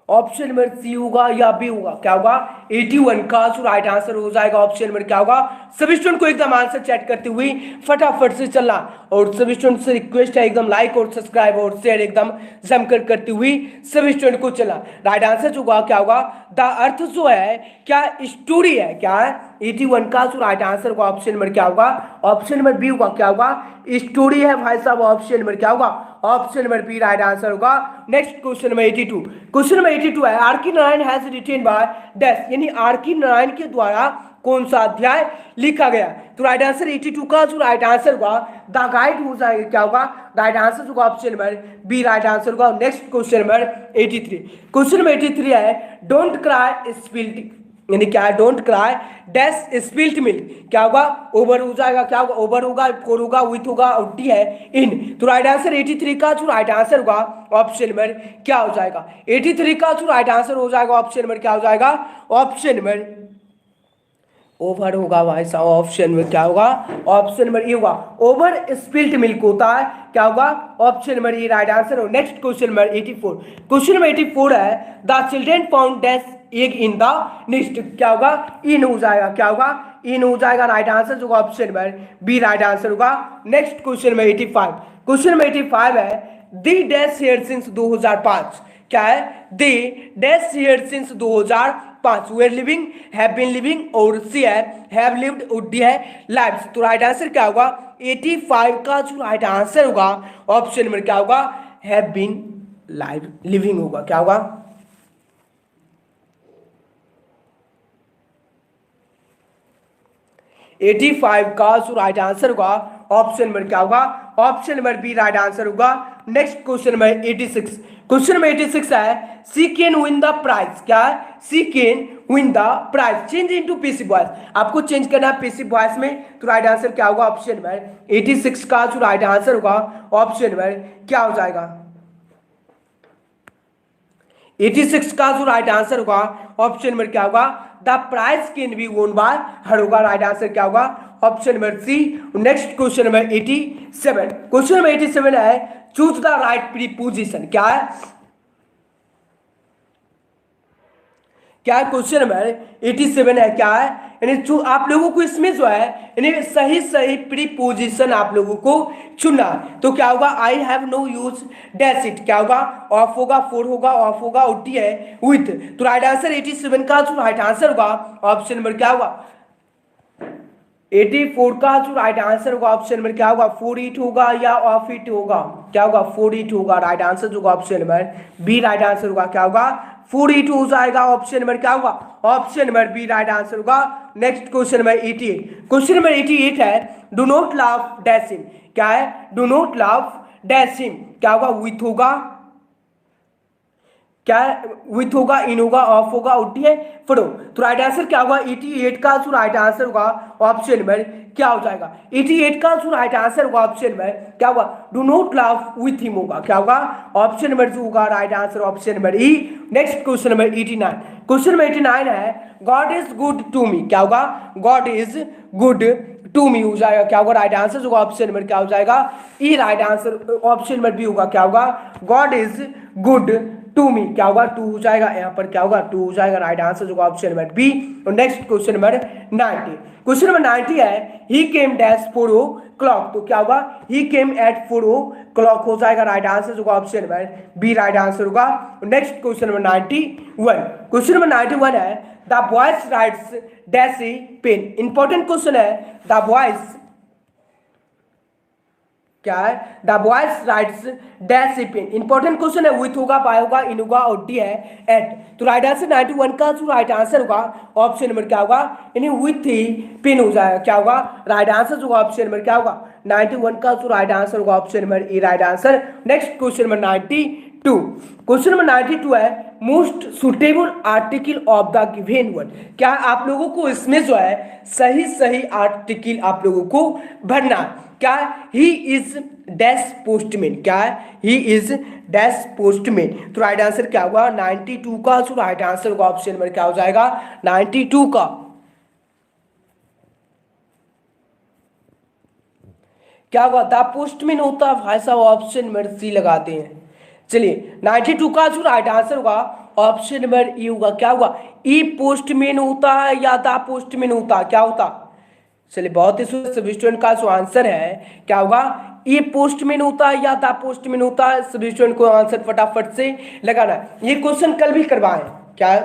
Speaker 1: ऑप्शन नंबर सी होगा या बी होगा, क्या होगा 81 का जो राइट आंसर हो जाएगा ऑप्शन नंबर क्या होगा। सभी स्टूडेंट को एकदम आंसर चैट करते हुए फटाफट से चलना, और सभी स्टूडेंट से रिक्वेस्ट है एकदम लाइक और सब्सक्राइब और शेयर एकदम जमकर करते हुए सभी स्टूडेंट को चला। राइट आंसर जो होगा क्या होगा द अर्थ जो है क्या स्टोरी है, क्या है 81 का जो राइट आंसर होगा ऑप्शन नंबर क्या होगा ऑप्शन नंबर बी होगा, क्या होगा स्टोरी है भाई साहब, ऑप्शन नंबर क्या होगा option number B right answer होगा। Next question number 82, question number 82 है R K Narayan has written by dash, यानी आर के नारायण के द्वारा कौन सा अध्याय लिखा गया। तो राइट आंसर 82 का जो राइट आंसर होगा द गाइड हो जाएगा, क्या होगा राइट आंसर होगा option number B right answer होगा। Next question number 83, question number 83 है डोंट क्राई स्पिल्ड, यानी क्या है don't cry dash spilt milk, क्या होगा ओवर हो जाएगा, क्या होगा ओवर होगा, फोर होगा, विथ होगा, उट्टी है इन। तो राइट आंसर 83 का जो राइट आंसर होगा ऑप्शन नंबर क्या हो जाएगा 83 का जो राइट आंसर हो जाएगा ऑप्शन नंबर क्या हो जाएगा ऑप्शन नंबर ओवर होगा भाई साहब, ऑप्शन में क्या होगा ऑप्शन नंबर ए होगा ओवर स्पिल्ट मिल्क होता है, क्या होगा option number A right answer हो। Next question number 84, question number 84 है the children found dash egg in the nest, क्या होगा इन हो जाएगा, क्या होगा इन हो जाएगा राइट आंसर होगा option number B right answer होगा। Next question number 85, question number 85 है दी डैश हियर सिंस 2005, क्या है the dash here since 2005 were living have been living और सी हैव लिव्ड उड्डी है लाइव्स। तो राइट आंसर क्या होगा 85 का जो राइट आंसर होगा ऑप्शन नंबर क्या होगा हैव बीन लाइव लिविंग होगा, क्या होगा 85 का जो राइट आंसर होगा ऑप्शन नंबर क्या होगा option number B right answer होगा। Next question number 86, question number 86 है she can win the prize, क्या है she can win the prize change into passive voice, आपको चेंज करना है पीसी वॉइस में। तो राइट आंसर क्या होगा ऑप्शन नंबर 86 का जो राइट आंसर होगा ऑप्शन नंबर क्या हो जाएगा 86 का जो राइट आंसर होगा ऑप्शन नंबर क्या होगा the prize can be won by her होगा, राइट आंसर क्या होगा option number C. Next question number 87, question number 87 है चूज द राइट प्रीपोजिशन, क्या है क्वेश्चन नंबर 87 है, क्या है यानी आप लोगों को इसमें जो है यानी सही सही प्रीपोजिशन आप लोगों को चुनना। तो क्या होगा I have no use dash it, क्या होगा ऑफ होगा, फोर होगा, ऑफ होगा, उठी है विथ। तो राइट आंसर 87 का जो राइट आंसर होगा ऑप्शन नंबर क्या होगा 84 का जो राइट आंसर होगा ऑप्शन नंबर क्या होगा फोर इट होगा या ऑफ इट होगा, क्या होगा फोर इट होगा, राइट आंसर जो होगा option number B right answer होगा, क्या होगा फोर इट हो जाएगा, ऑप्शन नंबर क्या होगा option number B right answer होगा। Next question number 88, question number 88 है do not laugh dash him, क्या है do not laugh dash him, क्या होगा विथ होगा, क्या विथ होगा, इन होगा, ऑफ होगा, उठी है फटो। तो राइट आंसर क्या होगा 88 का जो राइट आंसर होगा ऑप्शन नंबर क्या हो जाएगा 88 का जो राइट आंसर होगा ऑप्शन नंबर क्या होगा do not laugh with him होगा, क्या होगा ऑप्शन नंबर जो होगा राइट आंसर ऑप्शन नंबर ई। Next question number 89, question number 89 है God is good to me, क्या होगा God is good to me हो जाएगा, क्या होगा राइट आंसर होगा ऑप्शन नंबर क्या हो जाएगा ई right answer option number B होगा, क्या होगा God is good to me, क्या होगा टू हो जाएगा, यहाँ पर क्या होगा टू हो जाएगा, राइट आंसर होगा ऑप्शन नंबर बी। और next question number 90, question number 90 है ही केम डैश 4 o'clock, तो क्या होगा ही केम एट 4 o'clock हो जाएगा, राइट आंसर होगा option number B right answer होगा। Next question number 91, question number 91 है the boys writes dash a pen, important question है। द बॉयज क्या है, the boys writes dash a pen, important question है, विथ होगा, बाय होगा, इन होगा और डी है एट, तो राइट आंसर 91 का जो राइट आंसर होगा ऑप्शन नंबर क्या होगा, यानी विथ ही पेन हो जाएगा, क्या होगा राइट आंसर होगा ऑप्शन नंबर क्या होगा 91 का जो राइट आंसर होगा option number A right answer. Next question number 92, question number 92 है most suitable article of the given word, क्या आप लोगों को इसमें जो है सही सही आर्टिकल आप लोगों को भरना है, क्या ही इज डैश पोस्टमैन, क्या है ही इज डैश पोस्टमैन, तो राइट आंसर क्या होगा 92 का जो राइट आंसर होगा ऑप्शन नंबर क्या हो जाएगा 92 का। क्या होगा द पोस्टमैन होता है भाई साहब, ऑप्शन नंबर सी लगाते हैं। चलिए 92 का जो राइट आंसर होगा ऑप्शन नंबर ई होगा, क्या होगा ई पोस्टमैन होता है या द पोस्टमैन होता है, क्या होता, चलिए बहुत ही सभी स्टूडेंट का जो आंसर है क्या होगा ई पोस्टमैन होता है या द पोस्टमैन होता है, सभी स्टूडेंट को आंसर फटाफट से लगाना है। ये क्वेश्चन कल भी करवाए, क्या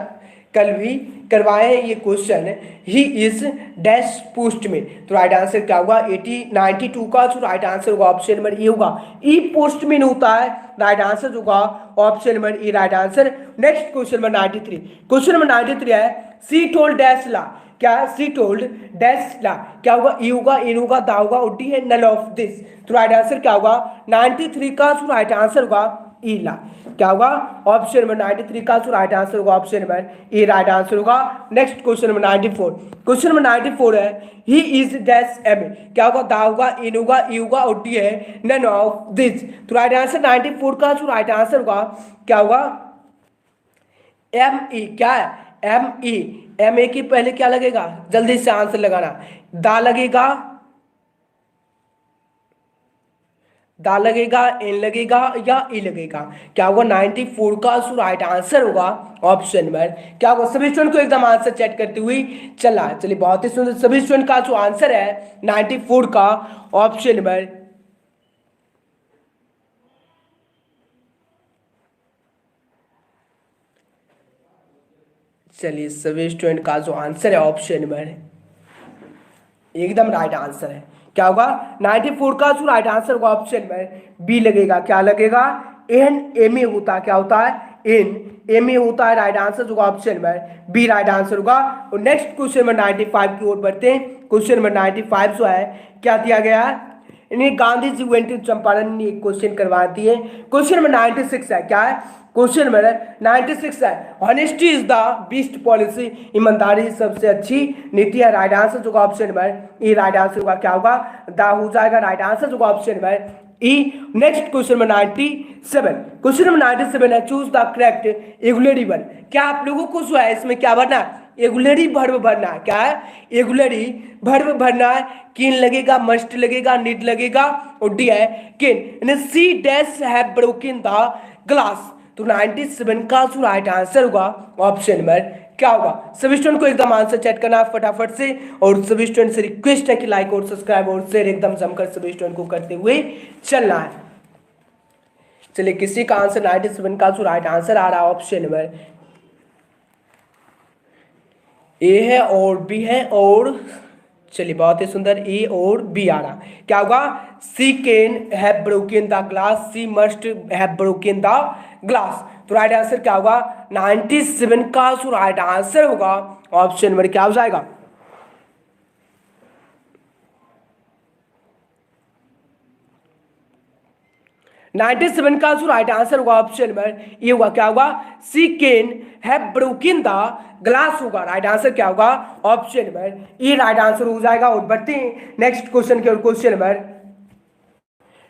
Speaker 1: कल भी करवाए ये question, he is dash postman, तो राइट आंसर क्या होगा 92 का जो राइट आंसर होगा ऑप्शन नंबर ए होगा, ई पोस्टमैन होता है, राइट आंसर होगा option number A right answer. Next question number 93, question number 93 है सी टोल्ड डैश ला, क्या सी टोल्ड डैश ला, क्या होगा ई होगा, इन होगा, दा होगा और डी है नन ऑफ दिस, तो राइट आंसर क्या होगा 93 का जो राइट आंसर होगा ई ला, क्या होगा ऑप्शन नंबर 93 का जो राइट आंसर होगा option number A right answer होगा। Next question number 94, question number 94 है he is dash M A, क्या होगा दा होगा, इन होगा, ई होगा और डी है नन ऑफ दिस, तो राइट आंसर 94 का जो राइट आंसर होगा क्या होगा एम ई, क्या है एम ई, एम ए की पहले क्या लगेगा, जल्दी से आंसर लगाना, दा लगेगा, दा लगेगा, एन लगेगा या ई लगेगा, क्या होगा 94 का जो राइट आंसर होगा ऑप्शन नंबर क्या होगा। सभी स्टूडेंट को एकदम आंसर चेक करते हुए चलना है। चलिए बहुत ही सुंदर, सभी स्टूडेंट का जो आंसर है 94 का ऑप्शन नंबर, चलिए सभी स्टूडेंट का जो आंसर है ऑप्शन नंबर एकदम राइट आंसर है, क्या होगा 94 का जो राइट आंसर होगा ऑप्शन नंबर बी लगेगा, क्या लगेगा एन एम ए होता है, क्या होता है एन एम ए होता है, राइट आंसर होगा option number B right answer होगा। और नेक्स्ट क्वेश्चन नंबर 95 की ओर बढ़ते हैं। क्वेश्चन नंबर 95 जो है क्या दिया गया है, इन्हें गांधी जी वेंट टू चंपारण ने एक क्वेश्चन करवा दिए। क्वेश्चन नंबर 96 है, क्या है क्वेश्चन नंबर 96 है honesty is the best policy, ईमानदारी सबसे अच्छी नीति है, राइट आंसर होगा option number A right answer होगा, क्या होगा द हो जाएगा, राइट आंसर होगा ऑप्शन नंबर ई। Next question number 97, question number 97 है चूज द करेक्ट एगुलरी वर्ब, क्या आप लोगों को जो है इसमें क्या भरना है एगुलरी वर्ब भरना है, क्या है एगुलरी वर्ब भरना है, किन लगेगा, मस्ट लगेगा, नीड लगेगा और डी है किन, she dash have broken the glass, तो 97 का जो राइट आंसर होगा ऑप्शन नंबर क्या होगा। सभी स्टूडेंट को एकदम आंसर चेक करना फटाफट से, और सभी स्टूडेंट से रिक्वेस्ट है कि लाइक और सब्सक्राइब और शेयर एकदम जमकर सभी स्टूडेंट को करते हुए चलना है। चलिए किसी का आंसर 97 का जो राइट आंसर आ रहा है ऑप्शन नंबर ए है और बी है, और चलिए बहुत ही सुंदर ए और बी आ रहा, क्या होगा she can have broken the glass, she must have broken the glass, तो राइट आंसर क्या होगा 97 का जो राइट आंसर होगा ऑप्शन नंबर क्या हो जाएगा 97 का जो राइट आंसर होगा ऑप्शन नंबर ये होगा, क्या होगा she can have broken the glass होगा, राइट आंसर क्या होगा ऑप्शन नंबर ये राइट आंसर हो जाएगा। और बढ़ते हैं नेक्स्ट क्वेश्चन के, और question number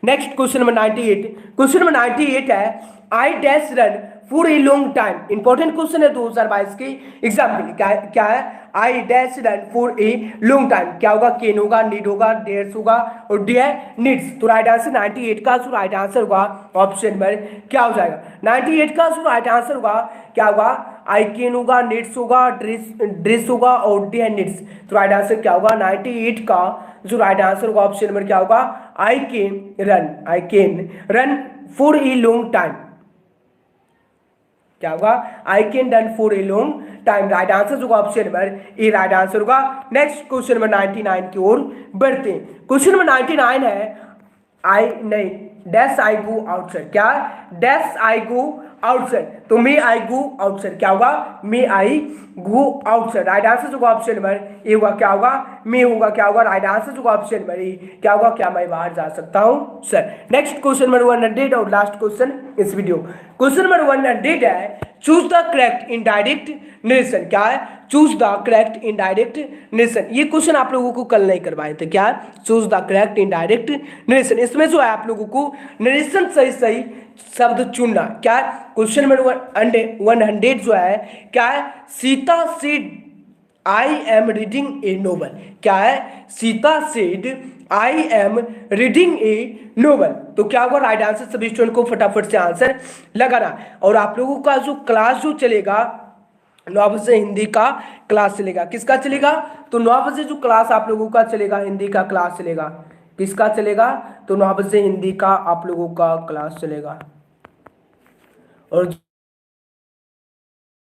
Speaker 1: next question number 98, question number 98 है I dash run for a long time, important question है 2022 के एग्जाम के लिए, क्या है I dash run for a long time, क्या होगा केन होगा, नीड होगा, डेयर्स होगा और डी है नीड्स, तो राइट आंसर 98 का जो राइट आंसर होगा ऑप्शन नंबर क्या हो जाएगा 98 का जो राइट आंसर होगा क्या होगा आई कैन होगा, नीड्स होगा, ड्रेस होगा और डी है नीड्स। तो राइट आंसर क्या होगा 98 का जो राइट आंसर होगा ऑप्शन नंबर क्या होगा I can run for a long time. क्या होगा I can run for a long time. Right answer होगा option number A right answer होगा। नेक्स्ट क्वेश्चन नंबर 99 की ओर बढ़ते हैं। क्वेश्चन नंबर 99 है आई नहीं डैश आई गो आउटसाइड। क्या डैश आई गो आउटसाइड, तो मे आई गो आउटसाइड। क्या होगा मे आई गो आउटसाइड। राइट आंसर होगा ऑप्शन नंबर ए होगा क्या होगा मे होगा क्या होगा राइट आंसर होगा ऑप्शन नंबर ए क्या होगा क्या मैं बाहर जा सकता हूं सर। नेक्स्ट क्वेश्चन नंबर 100 और लास्ट क्वेश्चन इस वीडियो। क्वेश्चन नंबर 100 है choose the correct indirect narration. क्या है choose the correct indirect narration. ये क्वेश्चन आप लोगों को कल नहीं करवाए थे। क्या choose the correct indirect narration, इसमें जो है आप लोगों को नरेशन सही सही शब्द चुनना। क्या है क्वेश्चन नंबर 100 जो है क्या है सीता से I am reading a novel. क्या है Sita said I am reading a novel. तो क्या होगा राइट आंसर सभी स्टूडेंट को फटाफट से आंसर लगाना। और आप लोगों का जो क्लास जो चलेगा 9 बजे हिंदी का क्लास चलेगा। किसका चलेगा तो 9 बजे जो क्लास आप लोगों का चलेगा हिंदी का क्लास चलेगा। किसका चलेगा तो 9 बजे हिंदी का आप लोगों का क्लास चलेगा और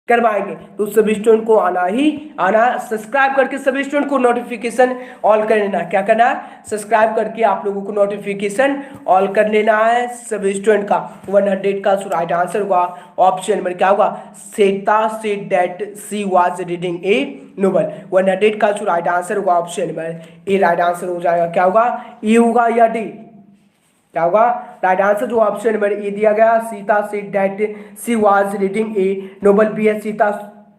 Speaker 1: करवाएंगे। तो सभी स्टूडेंट को आना सब्सक्राइब करके सभी स्टूडेंट को नोटिफिकेशन ऑल कर लेना। क्या करना है सब्सक्राइब करके आप लोगों को नोटिफिकेशन ऑल कर लेना है सभी स्टूडेंट का। 100 का राइट आंसर होगा ऑप्शन नंबर क्या होगा Sita said that she was reading a novel. 100 का जो राइट आंसर होगा option number A right answer हो जाएगा। क्या होगा ए होगा या डी क्या होगा राइट आंसर जो ऑप्शन नंबर ए दिया गया Sita said that she was reading a novel. B है Sita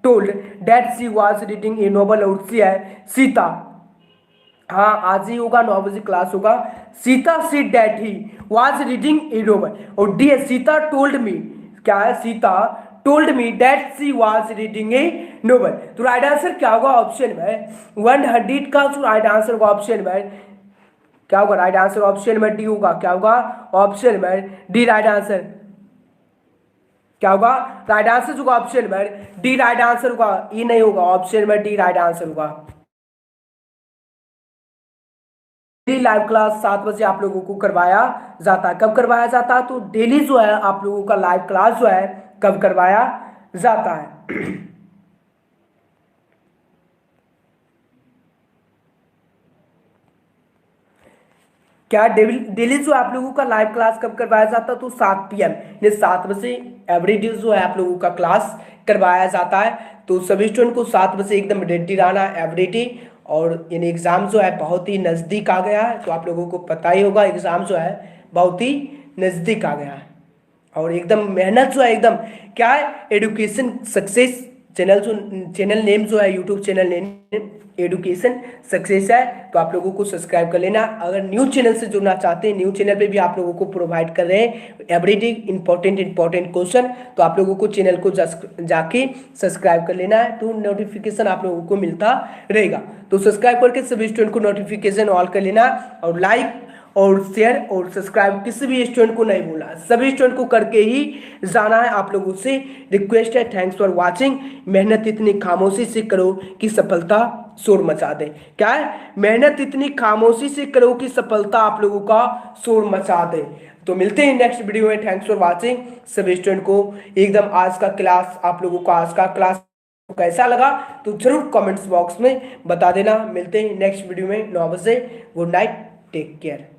Speaker 1: told that she was reading a novel और सी है सीता हाँ आज ही होगा 9 बजे क्लास होगा Sita said that he was reading a novel. और डी है सीता टोल्ड मी। क्या है Sita told me that she was reading a novel. तो राइट आंसर क्या होगा ऑप्शन में 100 का जो राइट आंसर होगा ऑप्शन में क्या होगा राइट आंसर ऑप्शन में डी होगा। क्या होगा ऑप्शन में डी राइट आंसर। क्या होगा राइट आंसर होगा ऑप्शन में डी राइट आंसर होगा ई नहीं होगा ऑप्शन में डी राइट आंसर होगा। डेली लाइव क्लास 7 बजे आप लोगों को करवाया जाता है। कब करवाया जाता है तो डेली जो है आप लोगों का लाइव क्लास जो है कब करवाया जाता है। क्या डेली जो आप लोगों का लाइव क्लास कब करवाया जाता है तो 7 PM यानी 7 बजे एवरीडे जो है आप लोगों का क्लास करवाया जाता है। तो सभी स्टूडेंट को 7 बजे एकदम रेडी रहना एवरीडे। और यानी एग्ज़ाम जो है बहुत ही नज़दीक आ गया है तो आप लोगों को पता ही होगा एग्ज़ाम जो है बहुत ही नज़दीक आ गया है। और एकदम मेहनत जो है एकदम क्या है एडुकेशन सक्सेस चैनल नेम जो है YouTube channel name education success है। तो आप लोगों को सब्सक्राइब कर लेना। अगर न्यू चैनल से जुड़ना चाहते हैं न्यू चैनल पे भी आप लोगों को प्रोवाइड कर रहे हैं एवरीडे इंपॉर्टेंट क्वेश्चन। तो आप लोगों को चैनल को जाके सब्सक्राइब कर लेना है तो नोटिफिकेशन आप लोगों को मिलता रहेगा। तो सब्सक्राइब करके सभी स्टूडेंट को नोटिफिकेशन ऑल कर लेना और लाइक और शेयर और सब्सक्राइब किसी भी स्टूडेंट को नहीं भूलना सभी स्टूडेंट को करके ही जाना है। आप लोगों से रिक्वेस्ट है थैंक्स फॉर वाचिंग। मेहनत इतनी खामोशी से करो कि सफलता शोर मचा दे। क्या है मेहनत इतनी खामोशी से करो कि सफलता आप लोगों का शोर मचा दे। तो मिलते हैं नेक्स्ट वीडियो में। थैंक्स फॉर वाचिंग सभी स्टूडेंट को एकदम आज का क्लास आप लोगों को आज का क्लास कैसा लगा तो जरूर कमेंट्स बॉक्स में बता देना। मिलते हैं नेक्स्ट वीडियो में 9 बजे। Good night take care.